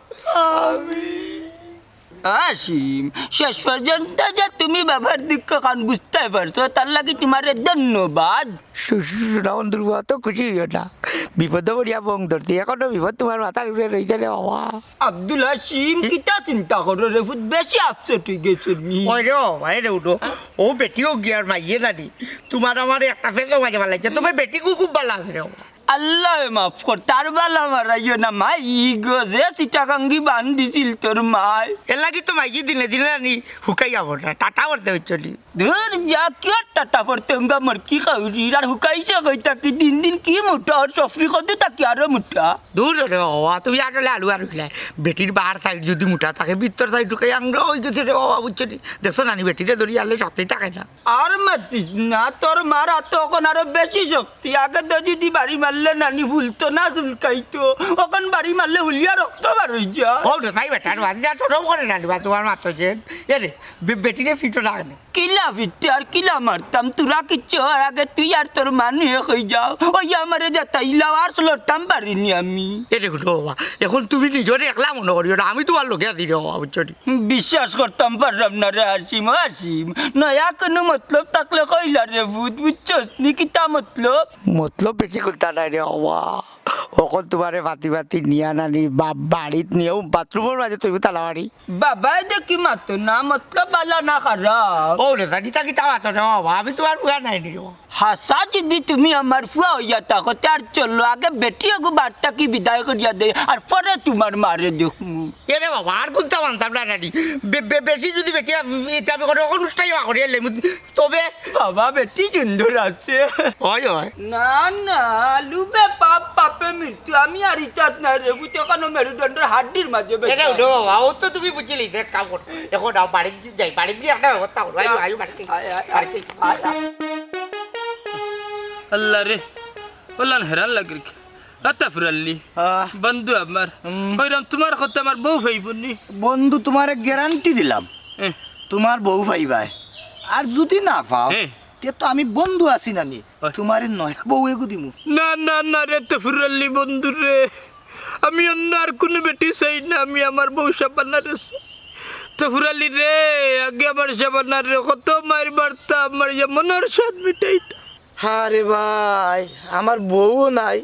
[SPEAKER 3] আসিম শেষ পর্যন্ত যে তুমি বাবার দিক কান বুঝতে পারছো তার লাগে তোমার ধন্যবাদ
[SPEAKER 2] বন্ধুর তো খুশি হইও না বিপদ পড়িয়া বং ধরতে এখনো বিপদ তোমার মাথার উপরে রইতে রে বাবা
[SPEAKER 3] আব্দুল হাসিম কিতা চিন্তা করো রে ফুট বেশি আপসেট হয়ে গেছো নি
[SPEAKER 2] ওই রে ভাই রে উঠো ও বেটিও গিয়ার মাইয়ে নানি তোমার আমার একটা ফেসও মাঝে ভালো লাগছে তোমার বেটিকেও খুব ভালো লাগছে রে
[SPEAKER 3] আল্লাহ মাফ কর তার বালা মারাইও না মাই গো যে চিটাকাঙ্গি বান্ধিছিল তোর মায়
[SPEAKER 2] এর লাগি তো মাইয়ে দিনে নানি হুকাই যাবো না টাটা করতে হচ্ছে
[SPEAKER 3] ধর যা কি আর টাটা পড়তেঙ্গা মরকি খাউরি আর হুকাইছে কইতা কি দিন দিন কি মোটা আর সফরি কদে তাকি আরো মোটা
[SPEAKER 2] দূর রে বাবা তুমি আসলে আলু আর হইলে বেটির বার সাইড যদি মোটা থাকে ভিতর সাইড ঢুকে আংরা হয়ে গেছে রে বাবা বুঝছো নি দেখছো নানি বেটিরে ধরি আনলে সত্যিই থাকে না
[SPEAKER 3] আর মাতিস না তোর মার হাত এখন আরো বেশি শক্তি আগে তো যদি বাড়ি মারলে নানি ভুলতো না চুলকাইতো এখন বাড়ি মারলে হুলিয়া রক্ত বার হয়ে যায়
[SPEAKER 2] ও রে ভাই বেটার বাদ যা ছোট করে নানি বা তোমার মাত্র যে এ রে বেটিরে ফিটো লাগে না
[SPEAKER 3] কিলা ফিরতে আর কিলা মারতাম তোরা কিচ্ছু হওয়ার আগে তুই আর তোর মানুষ হয়ে যাও ওই আমারে যাতাইলাও আর লড়তাম পারিনি আমি
[SPEAKER 2] এ রে গুলো বাবা এখন তুমি নিজরে একলা মনে করিও না আমি তোমার লোকে আছি রে বাবা বুঝছো নি
[SPEAKER 3] বিশ্বাস করতাম পারলাম না রে হাসিম নয়া কোনো মতলব থাকলে কইলা রে ভূত বুঝছস নি কিতা মতলব
[SPEAKER 2] মতলব বেশি করতে নাই রে বাবা ওখন তোমারে পাতি পাতি নিয়া নানি বাড়িত নিয়েও বাথরুমের মাঝে তুমি তালাবাড়ি
[SPEAKER 3] বাবাই দেখি মাতো না মতলব বালা না খারাপ
[SPEAKER 2] ও রে জানি তাকি তা মাতো রে বাবা আমি তোমার পুরা নাই রে
[SPEAKER 3] হাসা যদি তুমি আমার ফুয়া হইয়া থাকো তার চলো আগে বেটি আগু বার্তা কি বিদায় করিয়া দে আর পরে তোমার মারে দেখমু
[SPEAKER 2] এ রে বাবা আর কোনটা মানতাম না নানি বেশি যদি বেটি আমি কোনো অনুষ্ঠান করি তবে
[SPEAKER 3] বাবা বেটি সুন্দর আছে
[SPEAKER 2] হয় হয়
[SPEAKER 3] না না লুবে পাপ পাপে মৃত্যু আমি আর ইচ্ছাত না রে বুঝতে কেন মেরুদণ্ডের হাড্ডির মাঝে
[SPEAKER 2] এটা উঠো বাবা ও তো তুমি বুঝলি এক কাম করো এখন বাড়ি যাই বাড়ি দিয়ে একটা ব্যবস্থা করো আয়ু বাড়িতে
[SPEAKER 1] আল্লাহ রে বললাম হেরান লাগি আতা ফুরাল্লি বন্ধু আমার ওইরকম তোমার কথা আমার বউ ভাইবনি
[SPEAKER 5] বন্ধু তোমারে গ্যারান্টি দিলাম তোমার বউ ভাইবাই আর যদি না পাও তে তো আমি বন্ধু আছি নানি তোমারে নয়া বউ এগু দিমু
[SPEAKER 1] না না না রে তো ফুরাল্লি বন্ধু রে আমি অন্য আর কোনো বেটি চাই না আমি আমার বউ সাবানা রে তো ফুরাল্লি রে আগে আমার সাবানা রে কত মার বার্তা আমার মনের স্বাদ মিটাইতা
[SPEAKER 5] আরে ভাই আমার বউও নাই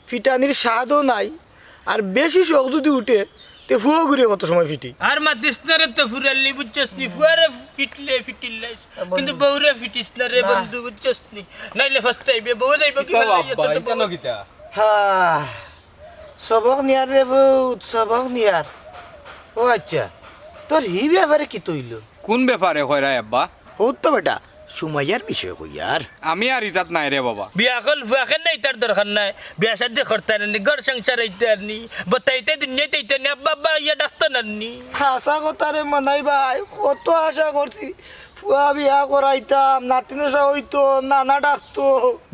[SPEAKER 5] ফিটানির স্বাদও নাই আর বেশি শখ যদি উঠে তে ফুয়া ঘুরে কত সময় ফিটি
[SPEAKER 1] আর মাতিস না রে তো ফুরাল্লি বুঝছস নি ফুয়ারে ফিটিলে কিন্তু বউরে ফিটিস না রে বন্ধু বুঝছস নি নাইলে ফাস্টাইবে বউ যাইব কি
[SPEAKER 5] হ্যাঁ সবক নিয়ার রে বউ সবক নিয়ার ও আচ্ছা তোর হি ব্যাপারে কি তৈল
[SPEAKER 7] কোন ব্যাপারে কইরা আব্বা
[SPEAKER 5] ও তো বেটা সুমাইয়ার বিষয় কই আর
[SPEAKER 7] আমি আর ইতাত নাই রে বাবা
[SPEAKER 1] বিয়া কল ফুয়াকে নাই তার দরকার নাই বিয়া সাথে করতে নি ঘর সংসার হইতে নি বতাইতে দুনিয়াতে হইতে নি বাবা ইয়া ডাক্তার নি
[SPEAKER 5] আশা কথা রে মানাই ভাই কত আশা করছি ফুয়া বিয়া করাইতাম নাতিনে হইতো নানা ডাকতো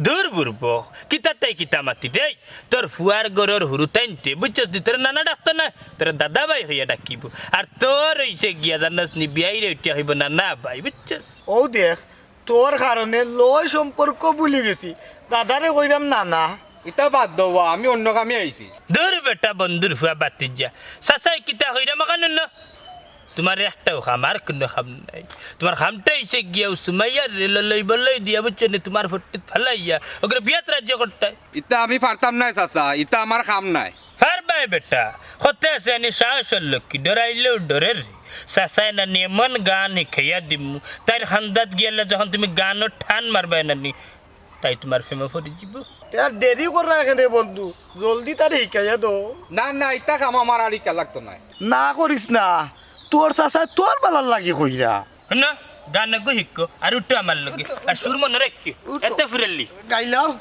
[SPEAKER 1] দূর বুরব কিতা তাই কিতা মাতি দেই তোর ফুয়ার গরর হুরু তাইনতে বুঝছস নি তোর নানা ডাক্তার না তোর দাদা ভাই হইয়া ডাকিব আর তোর হইছে গিয়া জানাস নি বিয়াই রে উঠিয়া হইব না ভাই বুঝছস
[SPEAKER 5] ও দেখ তোর কারণে লয় সম্পর্ক ভুলে গেছি দাদারে কইরাম নানা
[SPEAKER 7] ইতা বাদ দাও আমি অন্য কামে আইছি
[SPEAKER 1] দূর বেটা বন্ধুর ফুয়া বাতি যা সাসাই কিতা হইরা মাকান না তোমার একটাও খাম আর কোনো খাম নাই তোমার খামটা এসে গিয়া সুমাইয়া রেল লই বলই দিয়া বুঝছো না তোমার ফটিত ফালাইয়া ওকে বিয়াত রাজ্য করতে
[SPEAKER 7] ইতা আমি পারতাম নাই চাচা ইতা আমার কাম নাই
[SPEAKER 1] ফার বাই বেটা হতে আছে আনি সাহসের লক্ষ্মী ডরাইলেও ডরের সাসাই না এমন গান শিখাইয়া দিমু তার হান্দাত গিয়ালে যখন তুমি গানও ঠান মারবাই নানি তাই তোমার ফেমে ফরি যাব
[SPEAKER 5] তার দেরি কর না এখানে বন্ধু জলদি তার শিখাইয়া দো
[SPEAKER 7] না না ইতা কাম আমার আর ইকা লাগতো নাই
[SPEAKER 5] না করিস না তোর চাচা তোর বালার লাগি কইরা
[SPEAKER 1] না গান গো শিখো আর উঠো আমার লগে আর সুর মনে রাখি এত ফুরাল্লি
[SPEAKER 5] গাইলাও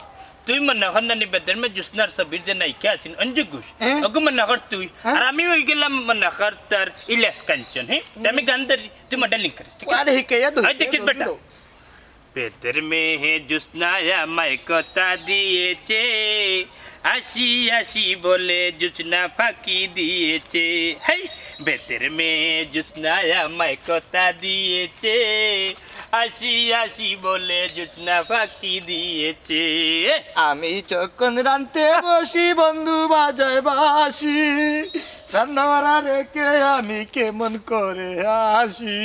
[SPEAKER 1] তুই মনে কর না বেদের মে জুসনার সবির যে নায়িকা আছেন অঞ্জু ঘোষ ওকে মনে কর তুই আর আমি ওই গেলাম মনে কর তার ইলাস কাঞ্চন হ্যাঁ আমি গান ধরি তুই মডেলিং করিস
[SPEAKER 5] আরে শিখাইয়া দো
[SPEAKER 1] আই দেখিস বেটা বেদের মে হে জুসনায়া মাই কথা দিয়েছে আসি আসি বলে জুসনা ফাঁকি দিয়েছে হেই বেদের মে জুসনায়া মাই কথা দিয়েছে আসি আসি বলে জুসনা ফাঁকি দিয়েছে
[SPEAKER 5] আমি যখন রানতে বসি বন্ধু বাজায় বাসি রান্না মারা রেখে আমি কেমন করে আসি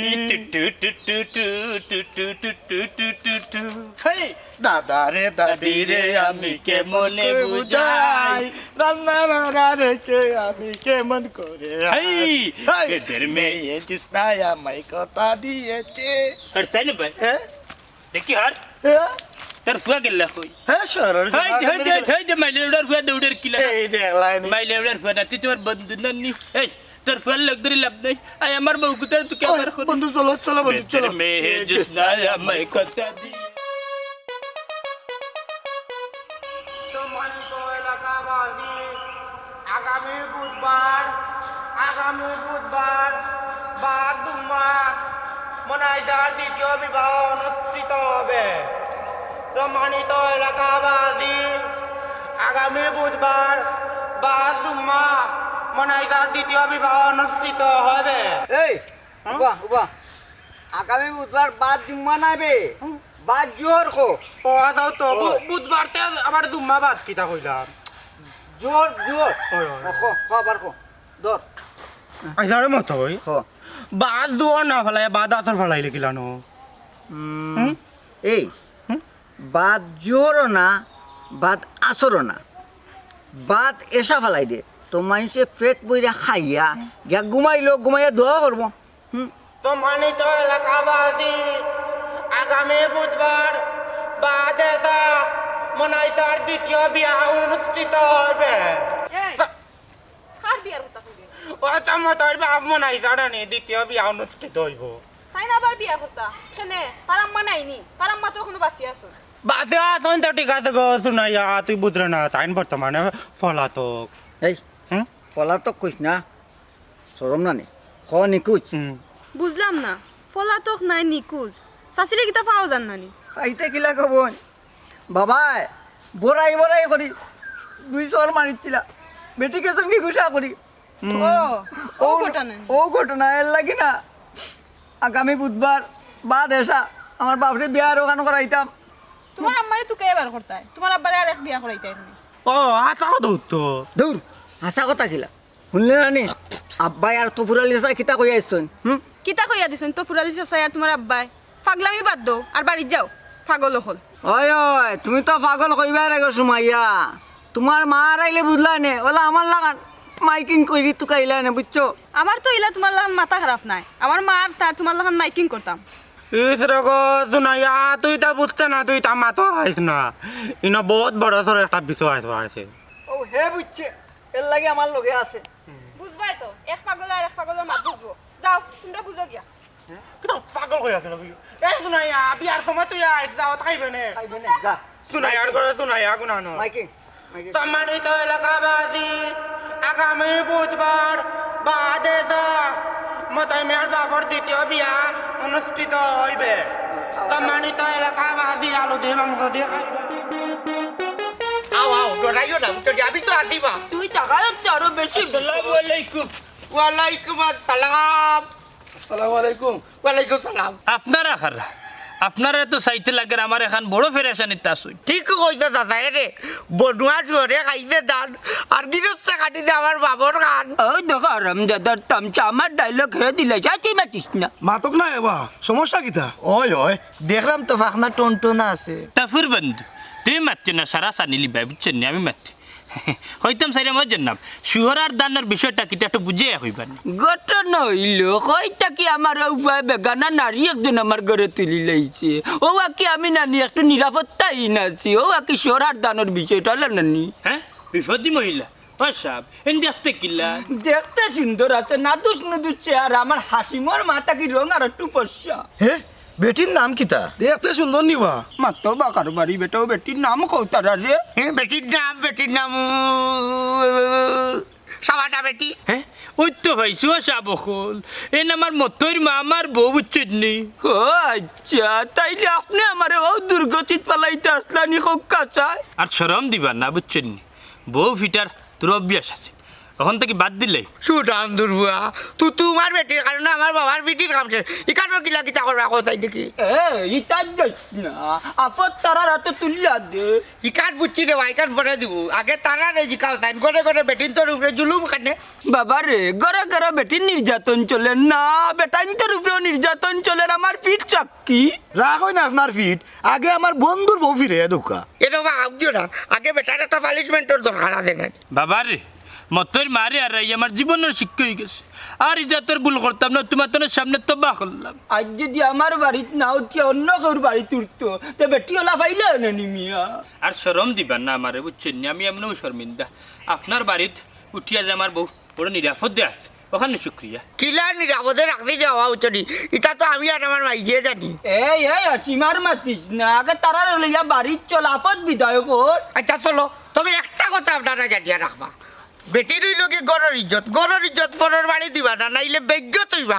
[SPEAKER 5] দাদা রে দাদি রে আমি কেমন বুঝাই রান্না মারা রেখে আমি কেমন করে
[SPEAKER 1] বেদের মেয়ে
[SPEAKER 5] কৃষ্ণায় আমায় কথা দিয়েছে
[SPEAKER 1] তাই না ভাই দেখি হার তোর ফুয়া গেল কই
[SPEAKER 5] হ্যাঁ সরল
[SPEAKER 1] হাই হাই হাই মাইলে উড়ার ফুয়া দৌড়ের কিলা
[SPEAKER 2] এই দেখলাই নি
[SPEAKER 1] মাইলে ওর ফোন তুই তোমার বন্ধু নানি এই তোর ফোন লোক ধরে লাভ নাই আই আমার বউ কুতার তুই আমার ফোন
[SPEAKER 5] বন্ধু চলো চলো বন্ধু চলো
[SPEAKER 1] মেহে জুসনা আমায় কথা দি
[SPEAKER 2] সম্মানিত এলাকাবাসী, আগামী বুধবার বাদ জুম্মার মোনাজাত দ্বিতীয় বিবাহ অনুষ্ঠিত হবে। সম্মানিত এলাকাবাসী, আগামী বুধবার বাদ জুম্মা মোনাজাত দ্বিতীয় বিবাহ অনুষ্ঠিত হবে।
[SPEAKER 3] এই উবা আগামী বুধবার বাদ জুম্মা নাইবে বাদ জোর খো
[SPEAKER 2] ও আদাও তো বুধবার তে আবার জুম্মা বাদ কিতা কইলাম
[SPEAKER 3] জোর জোর
[SPEAKER 2] ওই, ওই।
[SPEAKER 3] খো আবার খো দর
[SPEAKER 2] আইসারে মত হই
[SPEAKER 3] খো
[SPEAKER 2] বাদ দুয়ার না ফেলাই বাদ আসর ফেলাইলে কিলানো
[SPEAKER 3] এই বাদ জোরও না বাদ আসরও না বাদ এসা ফেলাই দে তো মানুষে পেট বইরা খাইয়া গিয়া ঘুমাইয়া দোয়া করবো
[SPEAKER 2] সম্মানিত এলাকাবাসী, আগামী বুধবার বাদ এসা মোনাজাত দ্বিতীয় বিবাহ অনুষ্ঠিত হবে।
[SPEAKER 6] কার বিয়ার কথা কইবে
[SPEAKER 2] ও চমৎকার বাপ মোনাজাত আনি দ্বিতীয় বিবাহ অনুষ্ঠিত হইব।
[SPEAKER 6] তাই না আবার বিয়া কথা কেনে তার আম্মা নাইনি তার আম্মা তো এখনো বাঁচিয়ে আছো
[SPEAKER 2] বাসে আসুন তো ঠিক আছে গো শুনাইয়া তুই বুঝলে না তাই বর্তমানে ফলাতক
[SPEAKER 3] এই পলাতক কইস না সরম না নে খ নিকুচ
[SPEAKER 6] বুঝলাম না ফলাতক নাই নিকুজ শাশুড়ি কিতা পাও জান নানি
[SPEAKER 3] আইতে কিলা কব বাবাই বড়াই করি 2 চর মারিছিলা বেটিকে সঙ্গে ঘুষা করি
[SPEAKER 6] ও ঘটনা
[SPEAKER 3] ও ঘটনা এর লাগি না আগামী বুধবার বাদ এসা আমার বাপরে বিয়ার ওখান করাইতাম
[SPEAKER 6] তোমার আম্মারে তুকে এবার করতাই তোমার আব্বারে আর এক বিয়া করাইতাই তুমি
[SPEAKER 2] ও আসাও দৌত
[SPEAKER 3] দূর হাসা কথা কিলা শুনলে নানি আব্বাই আর তফুর আলী চাই কিতা কই আইসন
[SPEAKER 6] কিতা কইয়া দিছুন তো ফুরালি চাই আর তোমার আব্বাই পাগলামি বাদ দো আর বাড়ি যাও পাগল হল
[SPEAKER 3] ওই তুমি তো পাগল কইবার আগে সুমাইয়া তোমার মা আইলে বুঝলা নে ওলা আমার লাগান মাইকিং করি তুকাইলা নে বুঝছো
[SPEAKER 6] আমার তো ইলা তোমার লাগান মাথা খারাপ নাই আমার মা আর তার তোমার লাগান মাইকিং করতাম
[SPEAKER 2] ইসরে গো শুনাইয়া তুই তা বুঝতে না তুই তা মাতো আইস না ইনো বহুত বড় সর একটা বিষয় আছে
[SPEAKER 3] ও হে বুঝছে এর লাগে আমার লগে আছে
[SPEAKER 6] বুঝবাই তো এক পাগল আর এক পাগলের মাত বুঝবো যাও তোমরা বুঝো গিয়া
[SPEAKER 2] কিন্তু পাগল হইয়া গেল এ শুনাইয়া বিয়ার সময় তুই আইস যাও থাকবে নে
[SPEAKER 3] আইবে নে যা
[SPEAKER 2] শুনাইয়া করে শুনাইয়া গুনানো
[SPEAKER 3] মাইকিং
[SPEAKER 2] সম্মানিত এলাকাবাসী, আগামী বুধবার বাদ এসা মোতাইমের বাবর দ্বিতীয় বিয়া অনুষ্ঠিত হইবে। সম্মানিত এলাকাবাসী, আলু দিয়ে মাংস দিয়ে আও ডরাইও না তো যাবি তো আসিবা
[SPEAKER 3] তুই টাকা লাগতে আরো বেশি
[SPEAKER 1] আসসালামু আলাইকুম
[SPEAKER 2] ওয়ালাইকুম আসসালাম
[SPEAKER 5] আসসালামু আলাইকুম
[SPEAKER 2] ওয়ালাইকুম সালাম
[SPEAKER 1] আপনারা খারা আপনারা তো চাইতে লাগে আমার এখন বড় ফেরেশানিত আসুন
[SPEAKER 2] ঠিক কইতে দাদা রে বনুয়া জোরে খাইতে দান আর গিরস্তে কাটিতে আমার বাবর গান
[SPEAKER 3] ওই দেখো আরাম দাদার তামচা আমার ডায়লগ হয়ে দিলে যাচ্ছি মাতিস না
[SPEAKER 5] মাতক না এবা সমস্যা কিতা
[SPEAKER 3] ওই দেখলাম তো ফাঁকনা টন আছে
[SPEAKER 1] তাফুর বন্ধু তুমি মারছো না সারা সানিলি ভাই বুঝছেন না আমি মারছি হইতাম সাইরা মজার নাম শুহর আর দানের বিষয়টা কিটা একটু বুঝে হইবার
[SPEAKER 3] ঘটনা হইল কইটা কি আমার উপায় বেগানা নারী একজন আমার ঘরে তুলি লাইছে ও কি আমি নানি একটু নিরাপত্তাহীন আছি ও কি সোরার দানোর বিষয়টা হলো নানি
[SPEAKER 1] হ্যাঁ বিপদী মহিলা ও সাহেব এন দেখতে কিলা
[SPEAKER 3] দেখতে সুন্দর আছে নাদুস নাদুস চেহারা আমার হাসিমর মাথা কি রং আর একটু পয়সা
[SPEAKER 5] হে বেটির নাম কিতা দেখতে সুন্দর নিবা
[SPEAKER 3] মাত্র বাকার বাড়ি বেটাও বেটির নাম কৌতারা রে
[SPEAKER 2] বেটির নাম সাবাটা বেটি
[SPEAKER 1] হ্যাঁ ওই তো ভাইছো সাবকল এন আমার মতোর মা আমার বউ বুঝছেন নি
[SPEAKER 3] ও আচ্ছা তাইলে আপনি আমার ও দুর্গতিত পালাইতে আসলানি খুব কাঁচায়
[SPEAKER 1] আর শরম দিবা না বুঝছেন নি বউ ফিটার তোর অভ্যাস আছে তখন থেকে বাদ দিলে
[SPEAKER 2] সুদাম দুর্বুয়া তুই তোমার বেটির কারণে আমার বাবার বেটির কামছে ইকানোর কিলা কিতা করবা কোথায় দেখি
[SPEAKER 3] ইতার যাইস না আপদ তারা রাতে তুলিয়া দে
[SPEAKER 2] ইকান বুঝছি রে ইকান পরে দিব আগে তারা রে জিকাও তাই করে করে বেটিন তোর উপরে জুলুম খানে
[SPEAKER 3] বাবা রে গড়া গড়া বেটির নির্যাতন চলে না বেটাইন্তর উপরেও নির্যাতন চলে আমার পিঠ চাক্কি
[SPEAKER 5] রাখ হয় না আপনার ফিট আগে আমার বন্ধুর বউ ফিরে দোকা
[SPEAKER 2] এটা বা আবদিও না আগে বেটার একটা পানিশমেন্টের দরকার আছে না
[SPEAKER 1] বাবা রে মতর মারে আর আমার জীবনের শিক্ষা হয়ে গেছে আর ইজাতের ভুল করতাম না তোমার তোর সামনে তো বা করলাম
[SPEAKER 3] আজ যদি আমার বাড়িতে না উঠিয়া অন্য কারোর বাড়িতে উঠতো তো বেটিওলা পাইলে না মিয়া
[SPEAKER 1] আর শরম দিবেন না আমারে বুঝছেন না আমি এমনও শর্মিন্দা আপনার বাড়িতে উঠিয়া যে আমার বউ বড় নিরাপদ দিয়ে আছে ওখানে শুক্রিয়া
[SPEAKER 2] কিলা নিরাপদে রাখতে যাওয়া উচিত এটা তো আমি আর আমার মাইজিয়ে জানি
[SPEAKER 3] এই চিমার মাতিস না আগে তারা লইয়া বাড়ির চল আপদ বিদায় কর
[SPEAKER 2] আচ্ছা চলো তবে একটা কথা আপনারা জানিয়া রাখবা বেটি রইল কি গড়ের ইজ্জত পরের বাড়ি দিবা না নাইলে বেজ্ঞ তৈবা